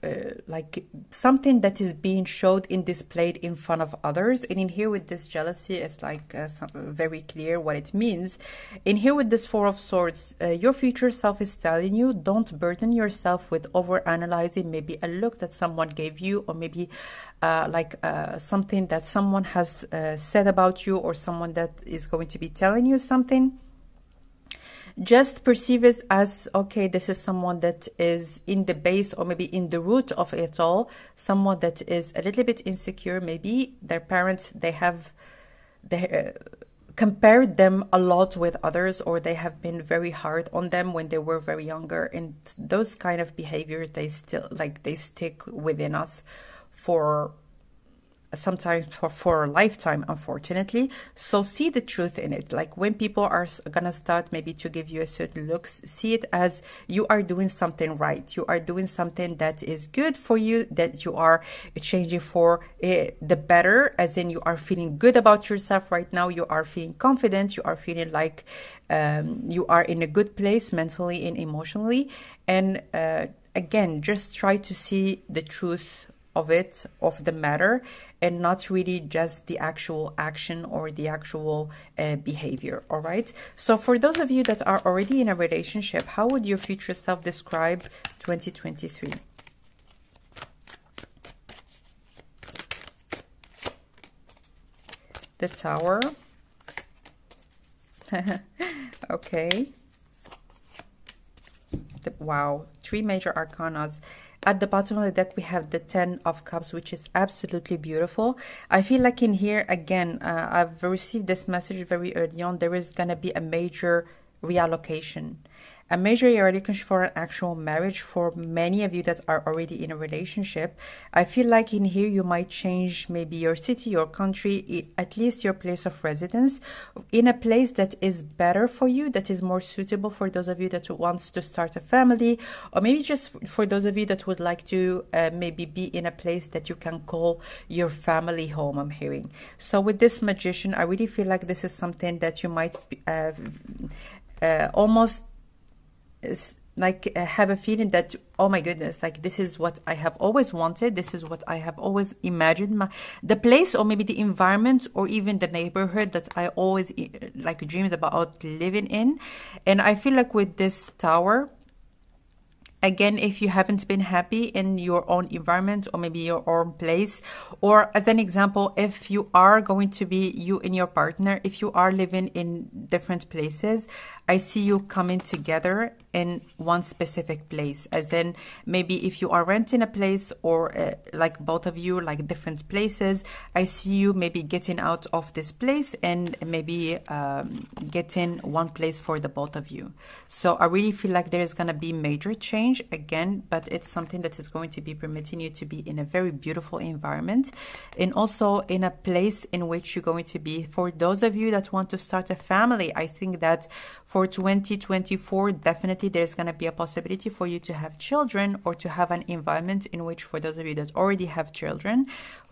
like something that is being showed and displayed in front of others. And in here with this jealousy, it's like very clear what it means. In here with this Four of Swords, your future self is telling you, don't burden yourself with over analyzing maybe a look that someone gave you, or maybe something that someone has said about you, or someone that is going to be telling you something. Just perceive it as, okay, this is someone that is in the base, or maybe in the root of it all, someone that is a little bit insecure. Maybe their parents, they compared them a lot with others, or they have been very hard on them when they were very younger. And those kind of behaviors, they still, like, they stick within us for sometimes for a lifetime, unfortunately. So see the truth in it. Like when people are gonna start maybe to give you a certain looks, see it as you are doing something right. You are doing something that is good for you, that you are changing for the better, as in you are feeling good about yourself right now. You are feeling confident. You are feeling like you are in a good place mentally and emotionally. And again, just try to see the truth of it, of the matter, and not really just the actual action or the actual behavior. All right. So for those of you that are already in a relationship, how would your future self describe 2023? The Tower. Okay. Wow, 3 major arcanas. At the bottom of the deck, we have the 10 of Cups, which is absolutely beautiful. I feel like in here, again, I've received this message very early on. There is going to be a major reallocation. A major reallocation for an actual marriage for many of you that are already in a relationship. I feel like in here you might change maybe your city, your country, at least your place of residence, in a place that is better for you, that is more suitable for those of you that wants to start a family, or maybe just for those of you that would like to maybe be in a place that you can call your family home, I'm hearing. So with this Magician, I really feel like this is something that you might almost like have a feeling that, oh my goodness, like this is what I have always wanted, this is what I have always imagined, the place or maybe the environment or even the neighborhood that I always like dreamed about living in. And I feel like with this Tower, again, if you haven't been happy in your own environment or maybe your own place, or as an example, if you are going to be, you and your partner, if you are living in different places, I see you coming together in one specific place. As in, maybe if you are renting a place or like both of you, like different places, I see you maybe getting out of this place and maybe getting one place for the both of you. So I really feel like there is going to be major change again, but it's something that is going to be permitting you to be in a very beautiful environment and also in a place in which you're going to be. For those of you that want to start a family, I think that for 2024, definitely there's going to be a possibility for you to have children or to have an environment in which, for those of you that already have children,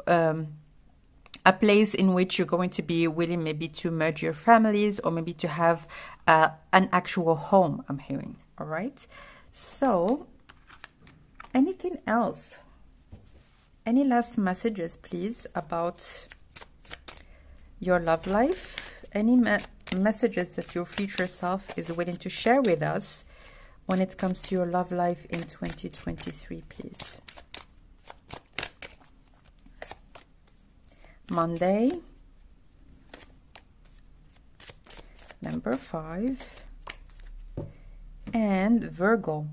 a place in which you're going to be willing maybe to merge your families or maybe to have an actual home, I'm hearing. All right. So anything else? Any last messages, please, about your love life? Any messages that your future self is willing to share with us when it comes to your love life in 2023, please? Monday, number 5, and Virgo.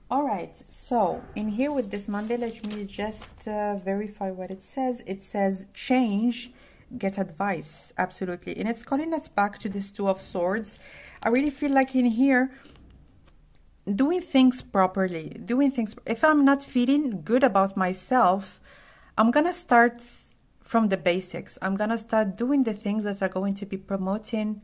All right, so in here with this Monday, let me just verify what it says. It says change, get advice. Absolutely. And it's calling us back to this Two of Swords. I really feel like in here, doing things properly, doing things. If I'm not feeling good about myself, I'm going to start from the basics. I'm going to start doing the things that are going to be promoting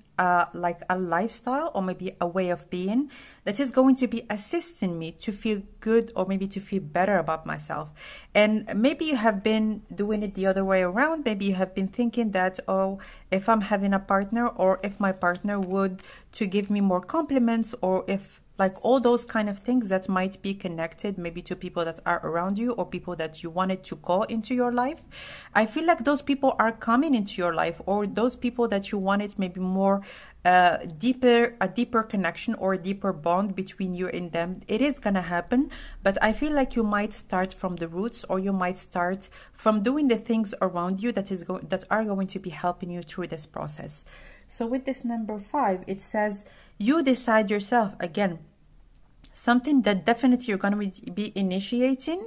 like a lifestyle or maybe a way of being that is going to be assisting me to feel good or maybe to feel better about myself. And maybe you have been doing it the other way around. Maybe you have been thinking that, oh, if I'm having a partner or if my partner would to give me more compliments, or if like all those kind of things that might be connected maybe to people that are around you or people that you wanted to call into your life. I feel like those people are coming into your life, or those people that you wanted maybe more a deeper connection or a deeper bond between you and them. It is gonna happen, but I feel like you might start from the roots, or you might start from doing the things around you that are going to be helping you through this process. So with this number 5, it says you decide yourself. Again, something that definitely you're going to be initiating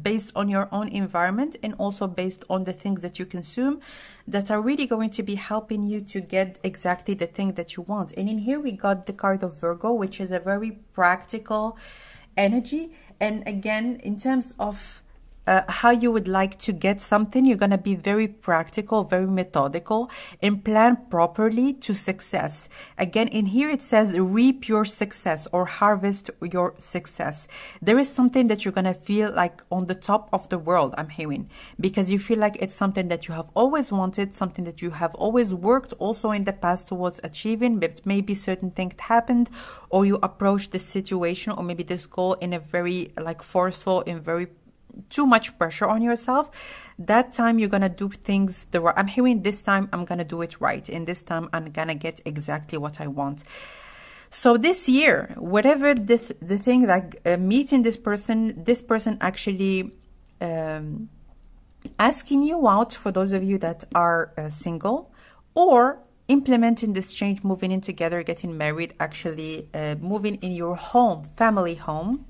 based on your own environment and also based on the things that you consume that are really going to be helping you to get exactly the thing that you want. And in here we got the card of Virgo, which is a very practical energy. And again, in terms of how you would like to get something. You're going to be very practical, very methodical, and plan properly to success. Again, in here it says reap your success or harvest your success. There is something that you're going to feel like on the top of the world, I'm hearing, because you feel like it's something that you have always wanted, something that you have always worked also in the past towards achieving, but maybe certain things happened, or you approached this situation or maybe this goal in a very like forceful and very too much pressure on yourself. That time you're gonna do things the right. I'm hearing this time I'm gonna do it right, and this time I'm gonna get exactly what I want. So this year, whatever the thing, like meeting this person actually asking you out, for those of you that are single, or implementing this change, moving in together, getting married, actually moving in your home, family home.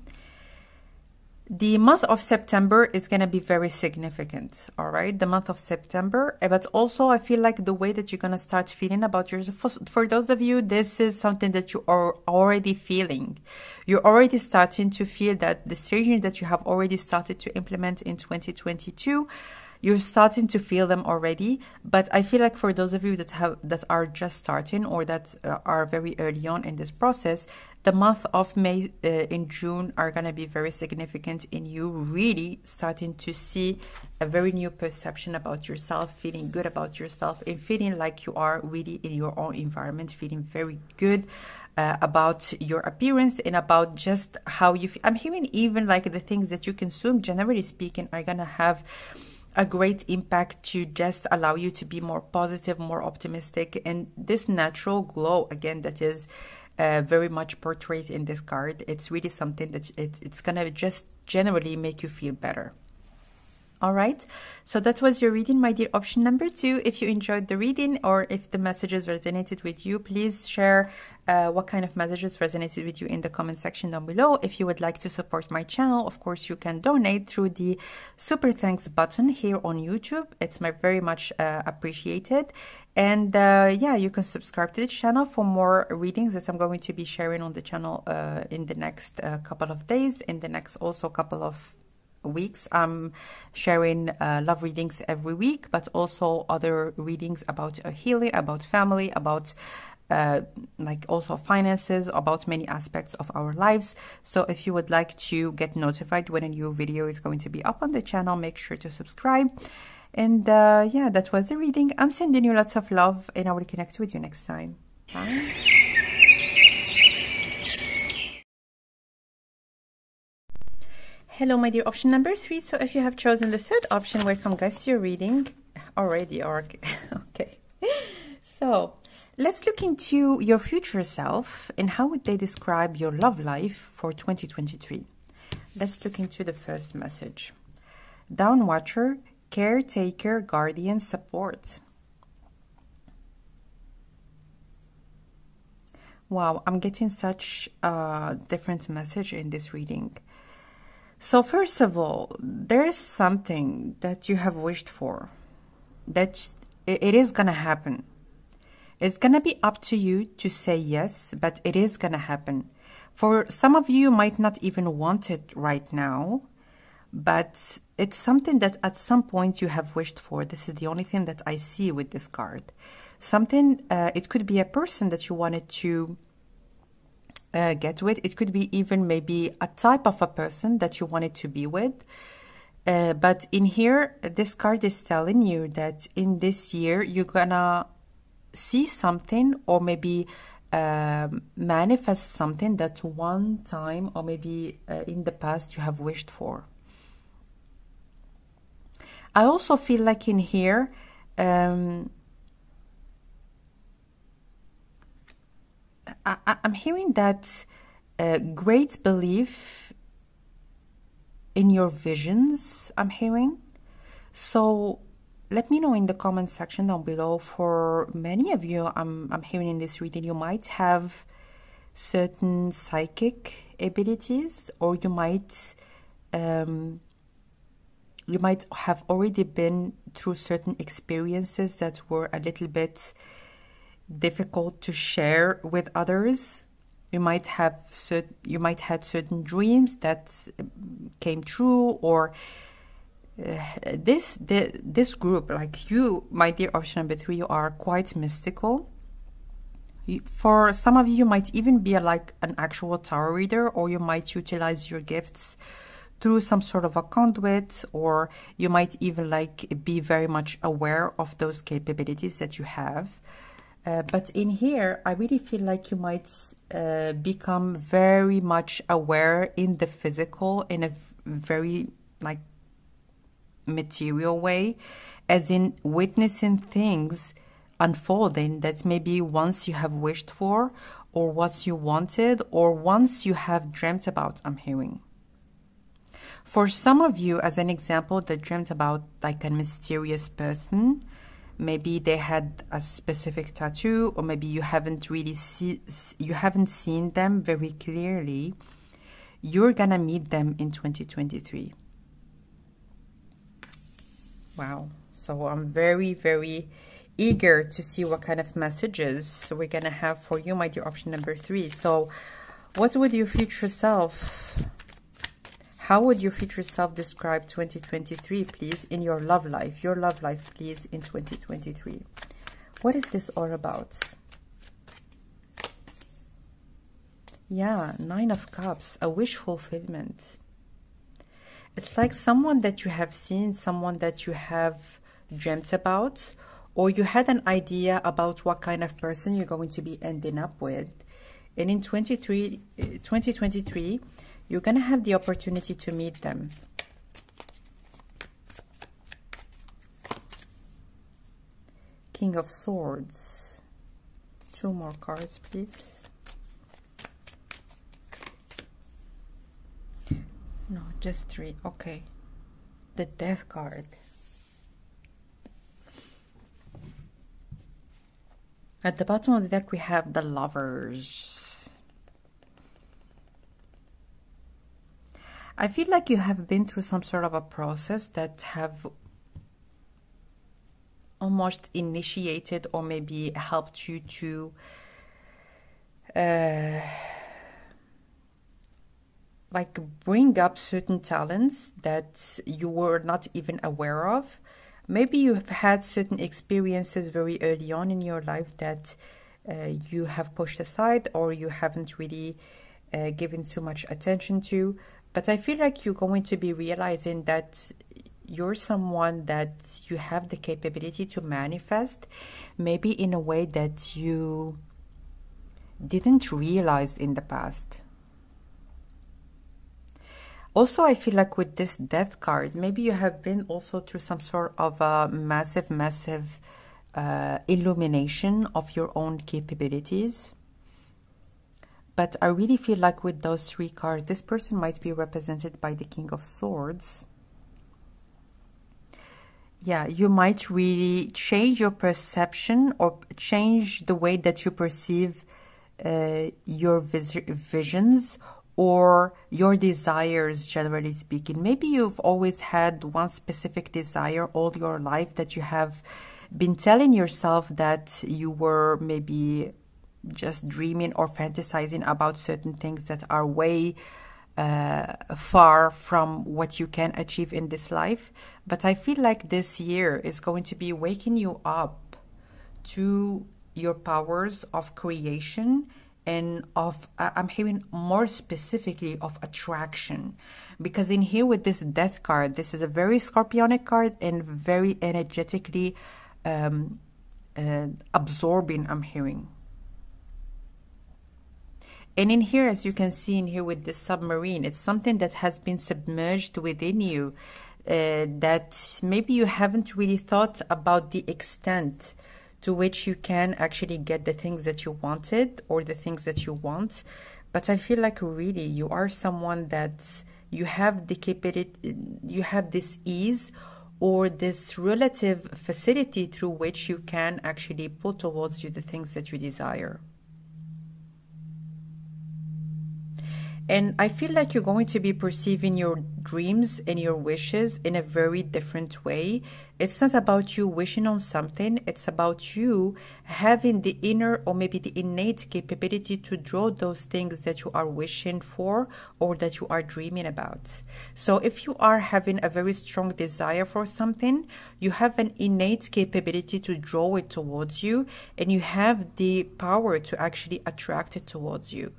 The month of September is going to be very significant, all right? The month of September, but also I feel like the way that you're going to start feeling about yourself, for those of you, this is something that you are already feeling. You're already starting to feel that the changes that you have already started to implement in 2022, you're starting to feel them already. But I feel like for those of you that are just starting, or that are very early on in this process, the month of May and June are going to be very significant in you really starting to see a very new perception about yourself, feeling good about yourself, and feeling like you are really in your own environment, feeling very good about your appearance and about just how you feel. I'm hearing even like the things that you consume, generally speaking, are going to have a great impact to just allow you to be more positive, more optimistic. And this natural glow, again, that is very much portrayed in this card, it's really something that it's gonna just generally make you feel better. All right, so that was your reading, my dear option number 2. If you enjoyed the reading, or if the messages resonated with you, please share what kind of messages resonated with you in the comment section down below. If you would like to support my channel, of course, you can donate through the super thanks button here on YouTube. It's very much appreciated. And yeah, you can subscribe to the channel for more readings that I'm going to be sharing on the channel in the next couple of days, in the next also couple of weeks. I'm sharing love readings every week, but also other readings about healing, about family, about like also finances, about many aspects of our lives. So if you would like to get notified when a new video is going to be up on the channel, make sure to subscribe. And yeah, that was the reading. I'm sending you lots of love, and I will connect with you next time. Bye. Hello, my dear option number 3. So if you have chosen the third option, welcome guys to your reading already. Okay. So let's look into your future self and how would they describe your love life for 2023. Let's look into the first message. Down Watcher, caretaker, guardian, support. Wow, I'm getting such a different message in this reading. So first of all, there is something that you have wished for, that it is going to happen. It's going to be up to you to say yes, but it is going to happen. For some of you, might not even want it right now, but it's something that at some point you have wished for. This is the only thing that I see with this card. Something, it could be a person that you wanted to get with. It could be even maybe a type of a person that you wanted to be with. But in here, this card is telling you that in this year, you're gonna see something, or maybe manifest something that one time, or maybe in the past, you have wished for. I also feel like in here, I'm hearing that great belief in your visions, I'm hearing. So let me know in the comment section down below. For many of you, I'm hearing in this reading, you might have certain psychic abilities, or you might have already been through certain experiences that were a little bit difficult to share with others. You might have had certain dreams that came true, or this group, like you, my dear option number 3, you are quite mystical. For some of you, you might even be like an actual tarot reader, or you might utilize your gifts through some sort of a conduit, or you might even like be very much aware of those capabilities that you have. But in here, I really feel like you might become very much aware in the physical, in a very like material way, as in witnessing things unfolding that maybe once you have wished for, or once you wanted, or once you have dreamt about, I'm hearing. For some of you, as an example, that dreamt about like a mysterious person, maybe they had a specific tattoo, or maybe you haven't really seen them very clearly, you're gonna meet them in 2023. Wow. So I'm very, very eager to see what kind of messages we're going to have for you, my dear option number 3. So what would your future self, how would your future self describe 2023, please, in your love life? Your love life, please, in 2023. What is this all about? Yeah, 9 of Cups, a wish fulfillment. It's like someone that you have seen, someone that you have dreamt about, or you had an idea about what kind of person you're going to be ending up with. And in 2023, you're going to have the opportunity to meet them. King of Swords. 2 more cards, please. No, just 3. Okay. The Death card. At the bottom of the deck, we have the Lovers. I feel like you have been through some sort of a process that have almost initiated or maybe helped you to like bring up certain talents that you were not even aware of. Maybe you have had certain experiences very early on in your life that you have pushed aside, or you haven't really given too much attention to. But I feel like you're going to be realizing that you're someone that you have the capability to manifest, maybe in a way that you didn't realize in the past. Also, I feel like with this Death card, maybe you have been also through some sort of a massive illumination of your own capabilities. But I really feel like with those 3 cards, this person might be represented by the King of Swords. Yeah, you might really change your perception or change the way that you perceive your visions or your desires, generally speaking. Maybe you've always had one specific desire all your life that you have been telling yourself that you were maybe just dreaming or fantasizing about certain things that are way far from what you can achieve in this life. But I feel like this year is going to be waking you up to your powers of creation and of, I'm hearing more specifically of attraction. Because in here with this Death card, this is a very Scorpionic card and very energetically absorbing, I'm hearing. And in here, as you can see in here with the submarine, it's something that has been submerged within you, that maybe you haven't really thought about the extent to which you can actually get the things that you wanted or the things that you want. But I feel like really you are someone that you have the capability, you have this ease or this relative facility through which you can actually put towards you the things that you desire. And I feel like you're going to be perceiving your dreams and your wishes in a very different way. It's not about you wishing on something. It's about you having the inner or maybe the innate capability to draw those things that you are wishing for or that you are dreaming about. So if you are having a very strong desire for something, you have an innate capability to draw it towards you, and you have the power to actually attract it towards you.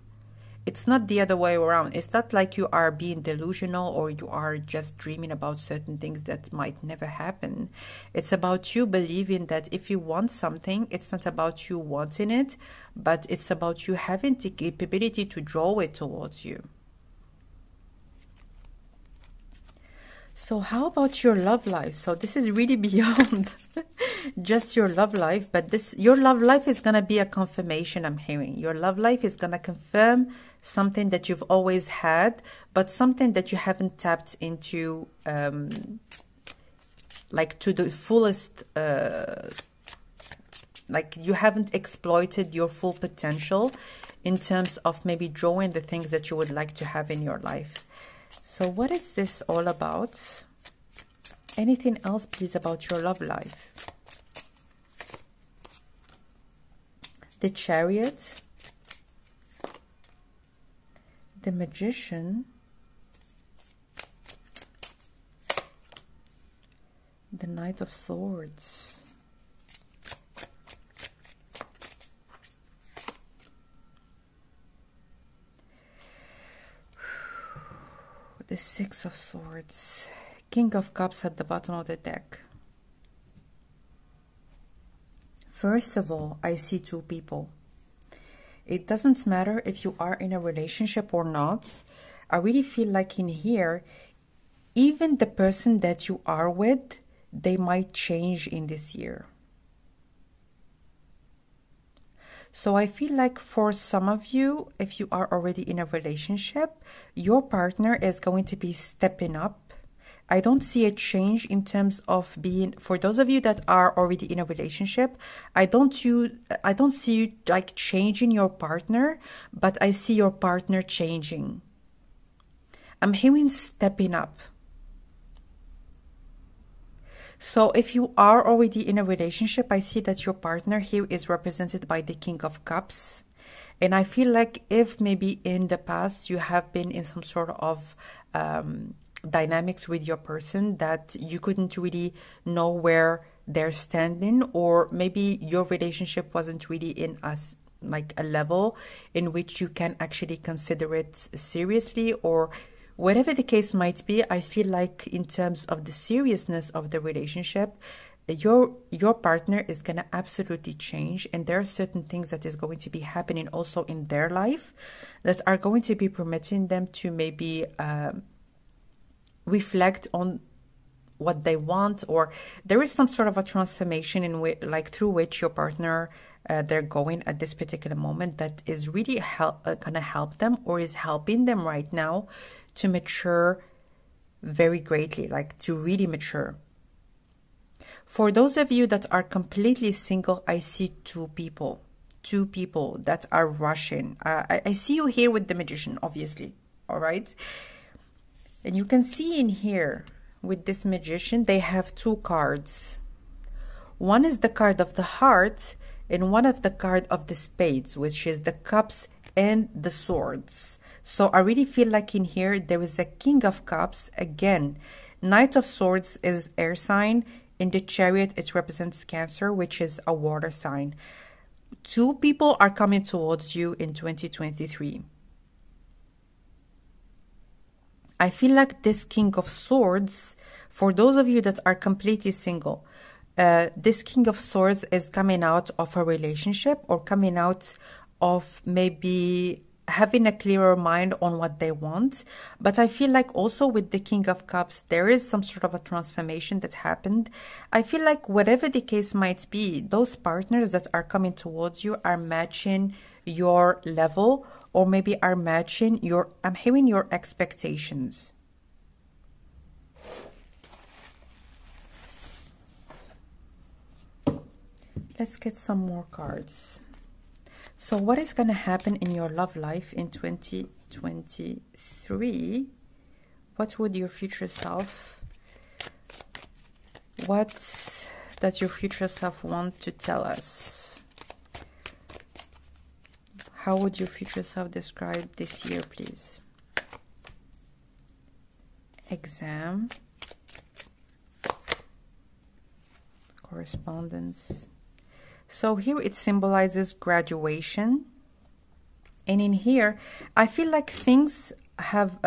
It's not the other way around. It's not like you are being delusional or you are just dreaming about certain things that might never happen. It's about you believing that if you want something, it's not about you wanting it, but it's about you having the capability to draw it towards you. So how about your love life? So this is really beyond just your love life, but your love life is going to be a confirmation, I'm hearing. Your love life is going to confirm something that you've always had, but something that you haven't tapped into like to the fullest, like you haven't exploited your full potential in terms of maybe drawing the things that you would like to have in your life. So what is this all about? Anything else, please, about your love life? The Chariot, the Magician, the Knight of Swords, the Six of Swords, King of Cups at the bottom of the deck. First of all, I see two people. It doesn't matter if you are in a relationship or not. I really feel like in here, even the person that you are with, they might change in this year. So I feel like for some of you, if you are already in a relationship, your partner is going to be stepping up. I don't see a change in terms of being, for those of you that are already in a relationship, I don't see you like changing your partner, but I see your partner changing. I'm hearing stepping up. So if you are already in a relationship, I see that your partner here is represented by the King of Cups. And I feel like if maybe in the past you have been in some sort of dynamics with your person that you couldn't really know where they're standing, or maybe your relationship wasn't really in like a level in which you can actually consider it seriously, or whatever the case might be, I feel like in terms of the seriousness of the relationship, your partner is going to absolutely change, and there are certain things that is going to be happening also in their life that are going to be permitting them to maybe reflect on what they want, or there is some sort of a transformation in which, like through which your partner they're going at this particular moment that is really gonna help them, or is helping them right now to mature very greatly, like to really mature. For those of you that are completely single, I see two people that are rushing. I see you here with the Magician, obviously, all right? And you can see in here with this Magician, they have two cards. One is the card of the heart, and one of the card of the spades, which is the cups and the swords. So I really feel like in here, there is a King of Cups. Again, Knight of Swords is air sign. In the Chariot, it represents Cancer, which is a water sign. Two people are coming towards you in 2023. I feel like this King of Swords, for those of you that are completely single, this King of Swords is coming out of a relationship, or coming out of maybe having a clearer mind on what they want. But I feel like also with the King of Cups, there is some sort of a transformation that happened. I feel like whatever the case might be, those partners that are coming towards you are matching your level, or maybe are matching your, I'm hearing your expectations. Let's get some more cards. So what is going to happen in your love life in 2023? What would your future self, what does your future self want to tell us? How would your future self describe this year, please? Exam, correspondence. So here it symbolizes graduation. And in here, I feel like things have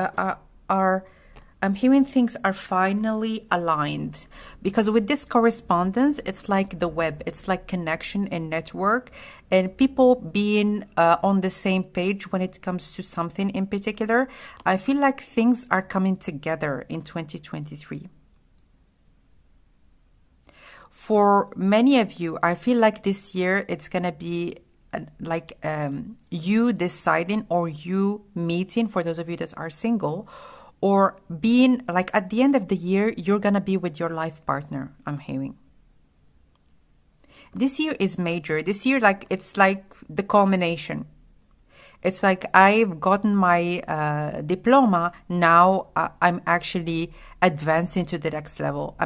I'm hearing things are finally aligned, because with this correspondence, it's like the web, it's like connection and network, and people being on the same page when it comes to something in particular. I feel like things are coming together in 2023. For many of you, I feel like this year it's going to be like you deciding or you meeting, for those of you that are single, or being like at the end of the year, you're going to be with your life partner, I'm hearing. This year is major. This year, like, it's like the culmination. It's like I've gotten my diploma. Now I'm actually advancing to the next level. I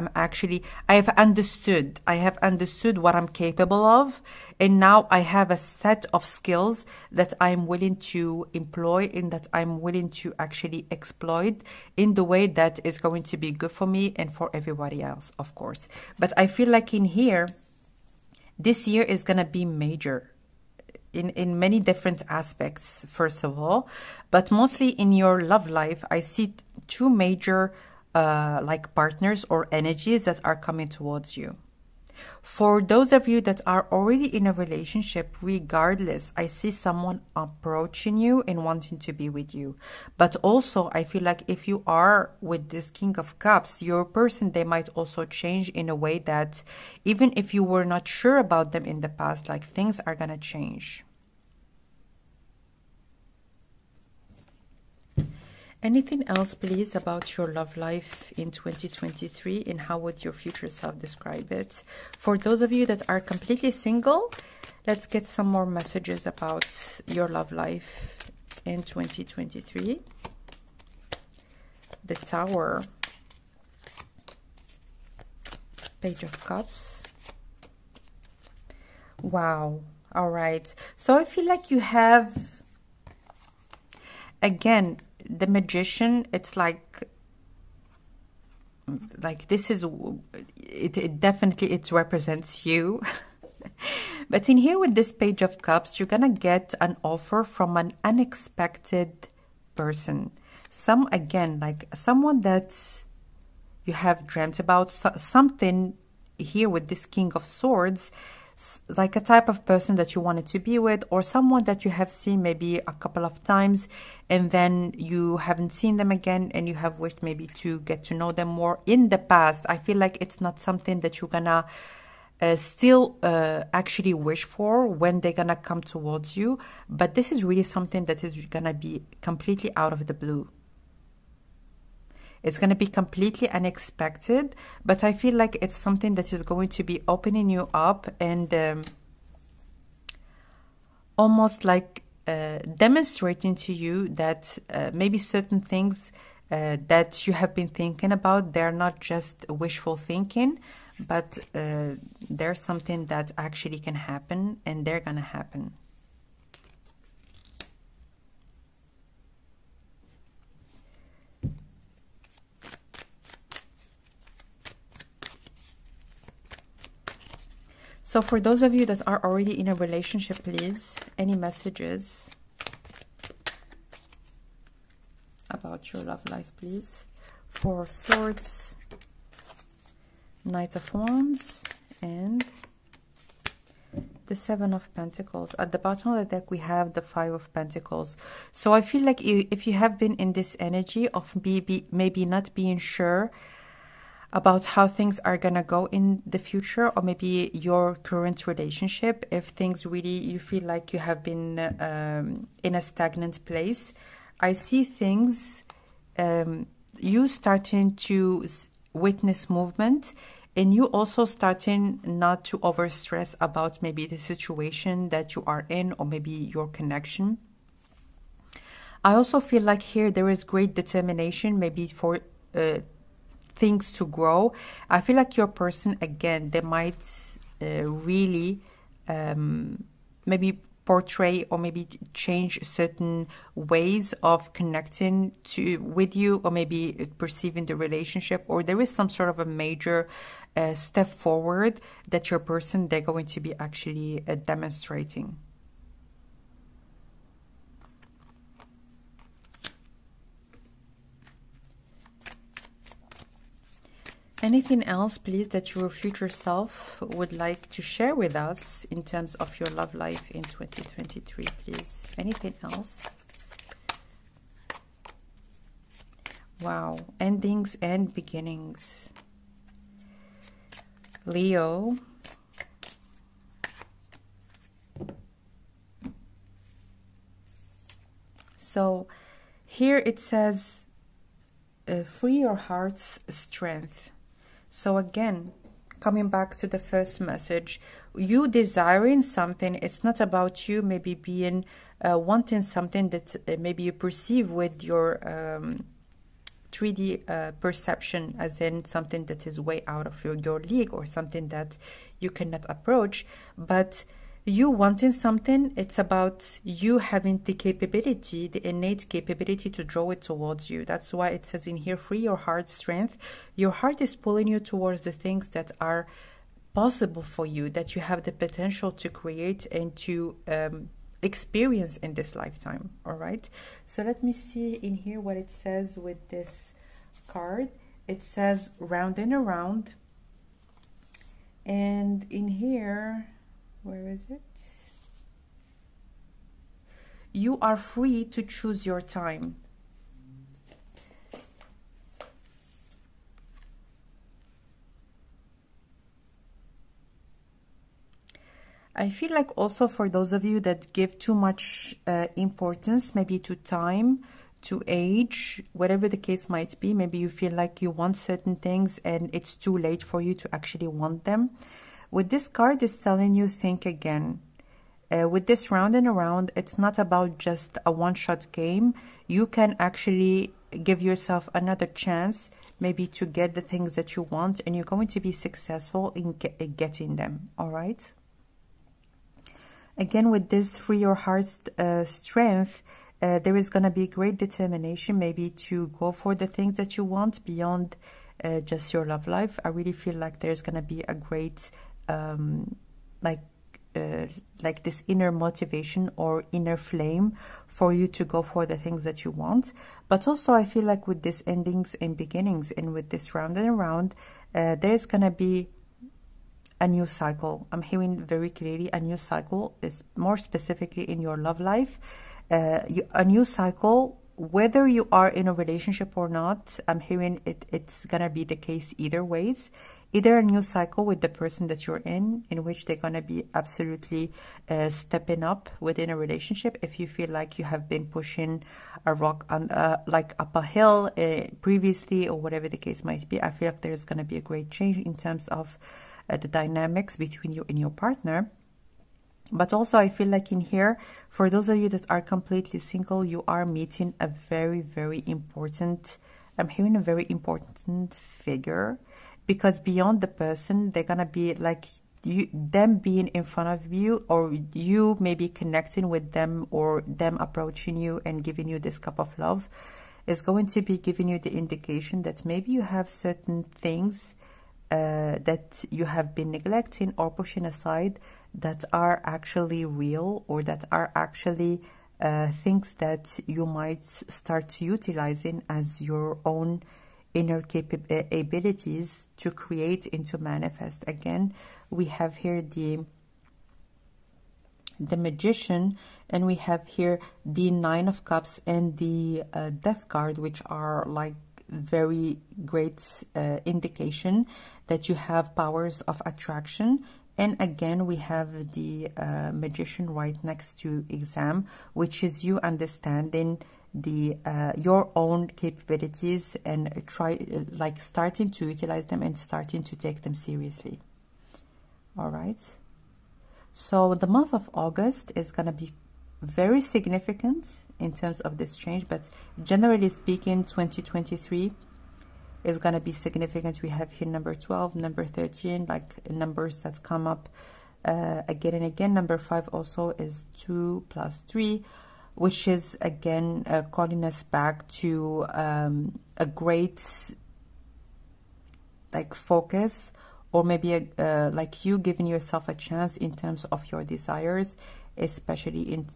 have understood what I'm capable of. And now I have a set of skills that I'm willing to employ and that I'm willing to actually exploit in the way that is going to be good for me and for everybody else, of course. But I feel like in here, this year is going to be major. In many different aspects, first of all, but mostly in your love life, I see two major like partners or energies that are coming towards you. For those of you that are already in a relationship, regardless, I see someone approaching you and wanting to be with you. But also, I feel like if you are with this King of Cups, your person, they might also change in a way that even if you were not sure about them in the past, like things are going to change. Anything else, please, about your love life in 2023, and how would your future self describe it? For those of you that are completely single, let's get some more messages about your love life in 2023. The Tower, Page of Cups. Wow. All right. So I feel like you have, again, the Magician. It's like this is it definitely it represents you. But in here with this Page of Cups, you're gonna get an offer from an unexpected person. Again, like someone that you have dreamt about, something here with this King of Swords, like a type of person that you wanted to be with, or someone that you have seen maybe a couple of times and then you haven't seen them again and you have wished maybe to get to know them more in the past. I feel like it's not something that you're gonna still actually wish for when they're gonna come towards you, but this is really something that is gonna be completely out of the blue. It's going to be completely unexpected, but I feel like it's something that is going to be opening you up and almost like demonstrating to you that maybe certain things that you have been thinking about, they're not just wishful thinking, but there's something that actually can happen, and they're going to happen. So for those of you that are already in a relationship, please, any messages about your love life, please? Four of Swords, Knight of Wands, and the Seven of Pentacles. At the bottom of the deck, we have the Five of Pentacles. So I feel like if you have been in this energy of maybe not being sure about how things are gonna go in the future, or maybe your current relationship, if things really, you feel like you have been in a stagnant place, I see things, you starting to witness movement and you also starting not to overstress about maybe the situation that you are in or maybe your connection. I also feel like here there is great determination maybe for things to grow. I feel like your person, again, they might really maybe portray or maybe change certain ways of connecting with you, or maybe perceiving the relationship, or there is some sort of a major step forward that your person, they're going to be actually demonstrating. Anything else, please, that your future self would like to share with us in terms of your love life in 2023, please? Anything else? Wow. Endings and beginnings. Leo. So here it says, free your heart's strength. So again, coming back to the first message, you desiring something, it's not about you maybe being wanting something that maybe you perceive with your 3D perception, as in something that is way out of your league, or something that you cannot approach. But you wanting something, it's about you having the capability, the innate capability to draw it towards you. That's why it says in here, free your heart's strength. Your heart is pulling you towards the things that are possible for you, that you have the potential to create and to experience in this lifetime. All right, so let me see in here what it says with this card. It says round and around, and in here, where is it? You are free to choose your time. I feel like also for those of you that give too much importance maybe to time, to age, whatever the case might be, maybe you feel like you want certain things and it's too late for you to actually want them. With this card, it's telling you, think again. With this round and around, it's not about just a one-shot game. You can actually give yourself another chance maybe to get the things that you want, and you're going to be successful in getting them. All right. Again, with this free your heart's strength, there is going to be great determination maybe to go for the things that you want beyond just your love life. I really feel like there's going to be a great like this inner motivation or inner flame for you to go for the things that you want. But also I feel like with this endings and beginnings, and with this round and around, there's gonna be a new cycle. I'm hearing very clearly a new cycle, is more specifically in your love life. A new cycle, whether you are in a relationship or not. I'm hearing it's gonna be the case either ways. Either a new cycle with the person that you're in which they're gonna be absolutely stepping up within a relationship. If you feel like you have been pushing a rock on like up a hill previously, or whatever the case might be, I feel like there's gonna be a great change in terms of the dynamics between you and your partner. But also I feel like in here, for those of you that are completely single, you are meeting a very, very important, I'm hearing a very important figure, because beyond the person, they're gonna be like them being in front of you, or you maybe connecting with them, or them approaching you and giving you this cup of love, is going to be giving you the indication that maybe you have certain things that you have been neglecting or pushing aside, that are actually real, or that are actually things that you might start utilizing as your own inner abilities to create and to manifest. Again, we have here the Magician, and we have here the Nine of Cups and the Death card, which are like very great indication that you have powers of attraction. And again, we have the Magician right next to Exam, which is you understanding the your own capabilities and try like starting to utilize them and starting to take them seriously. All right. So the month of August is going to be very significant in terms of this change, but generally speaking, 2023 is going to be significant. We have here number 12, number 13, like numbers that come up again and again. Number 5 also is 2 plus 3, which is again calling us back to a great like focus, or maybe like you giving yourself a chance in terms of your desires, especially in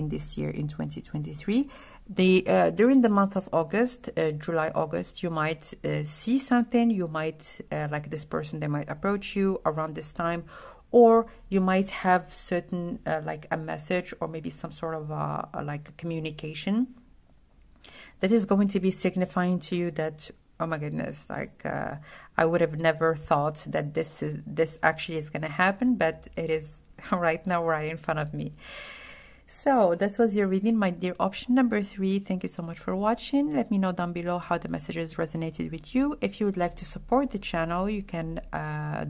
this year in 2023. During the month of August, July, August, you might see something. You might like this person, they might approach you around this time, or you might have certain like a message or maybe some sort of like a communication that is going to be signifying to you that, oh my goodness, like I would have never thought that this actually is going to happen, but it is right now right in front of me. So that was your reading, my dear option number 3. Thank you so much for watching. Let me know down below how the messages resonated with you. If you would like to support the channel, you can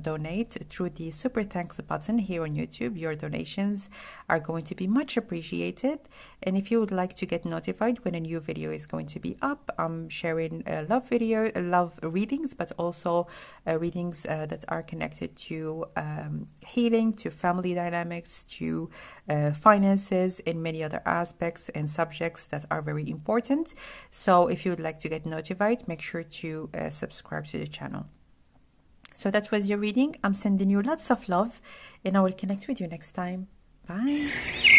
donate through the super thanks button here on YouTube. Your donations are going to be much appreciated. And if you would like to get notified when a new video is going to be up, I'm sharing love readings, but also readings that are connected to healing, to family dynamics, to finances, in many other aspects and subjects that are very important. So if you would like to get notified, make sure to subscribe to the channel. So that was your reading. I'm sending you lots of love, and I will connect with you next time. Bye.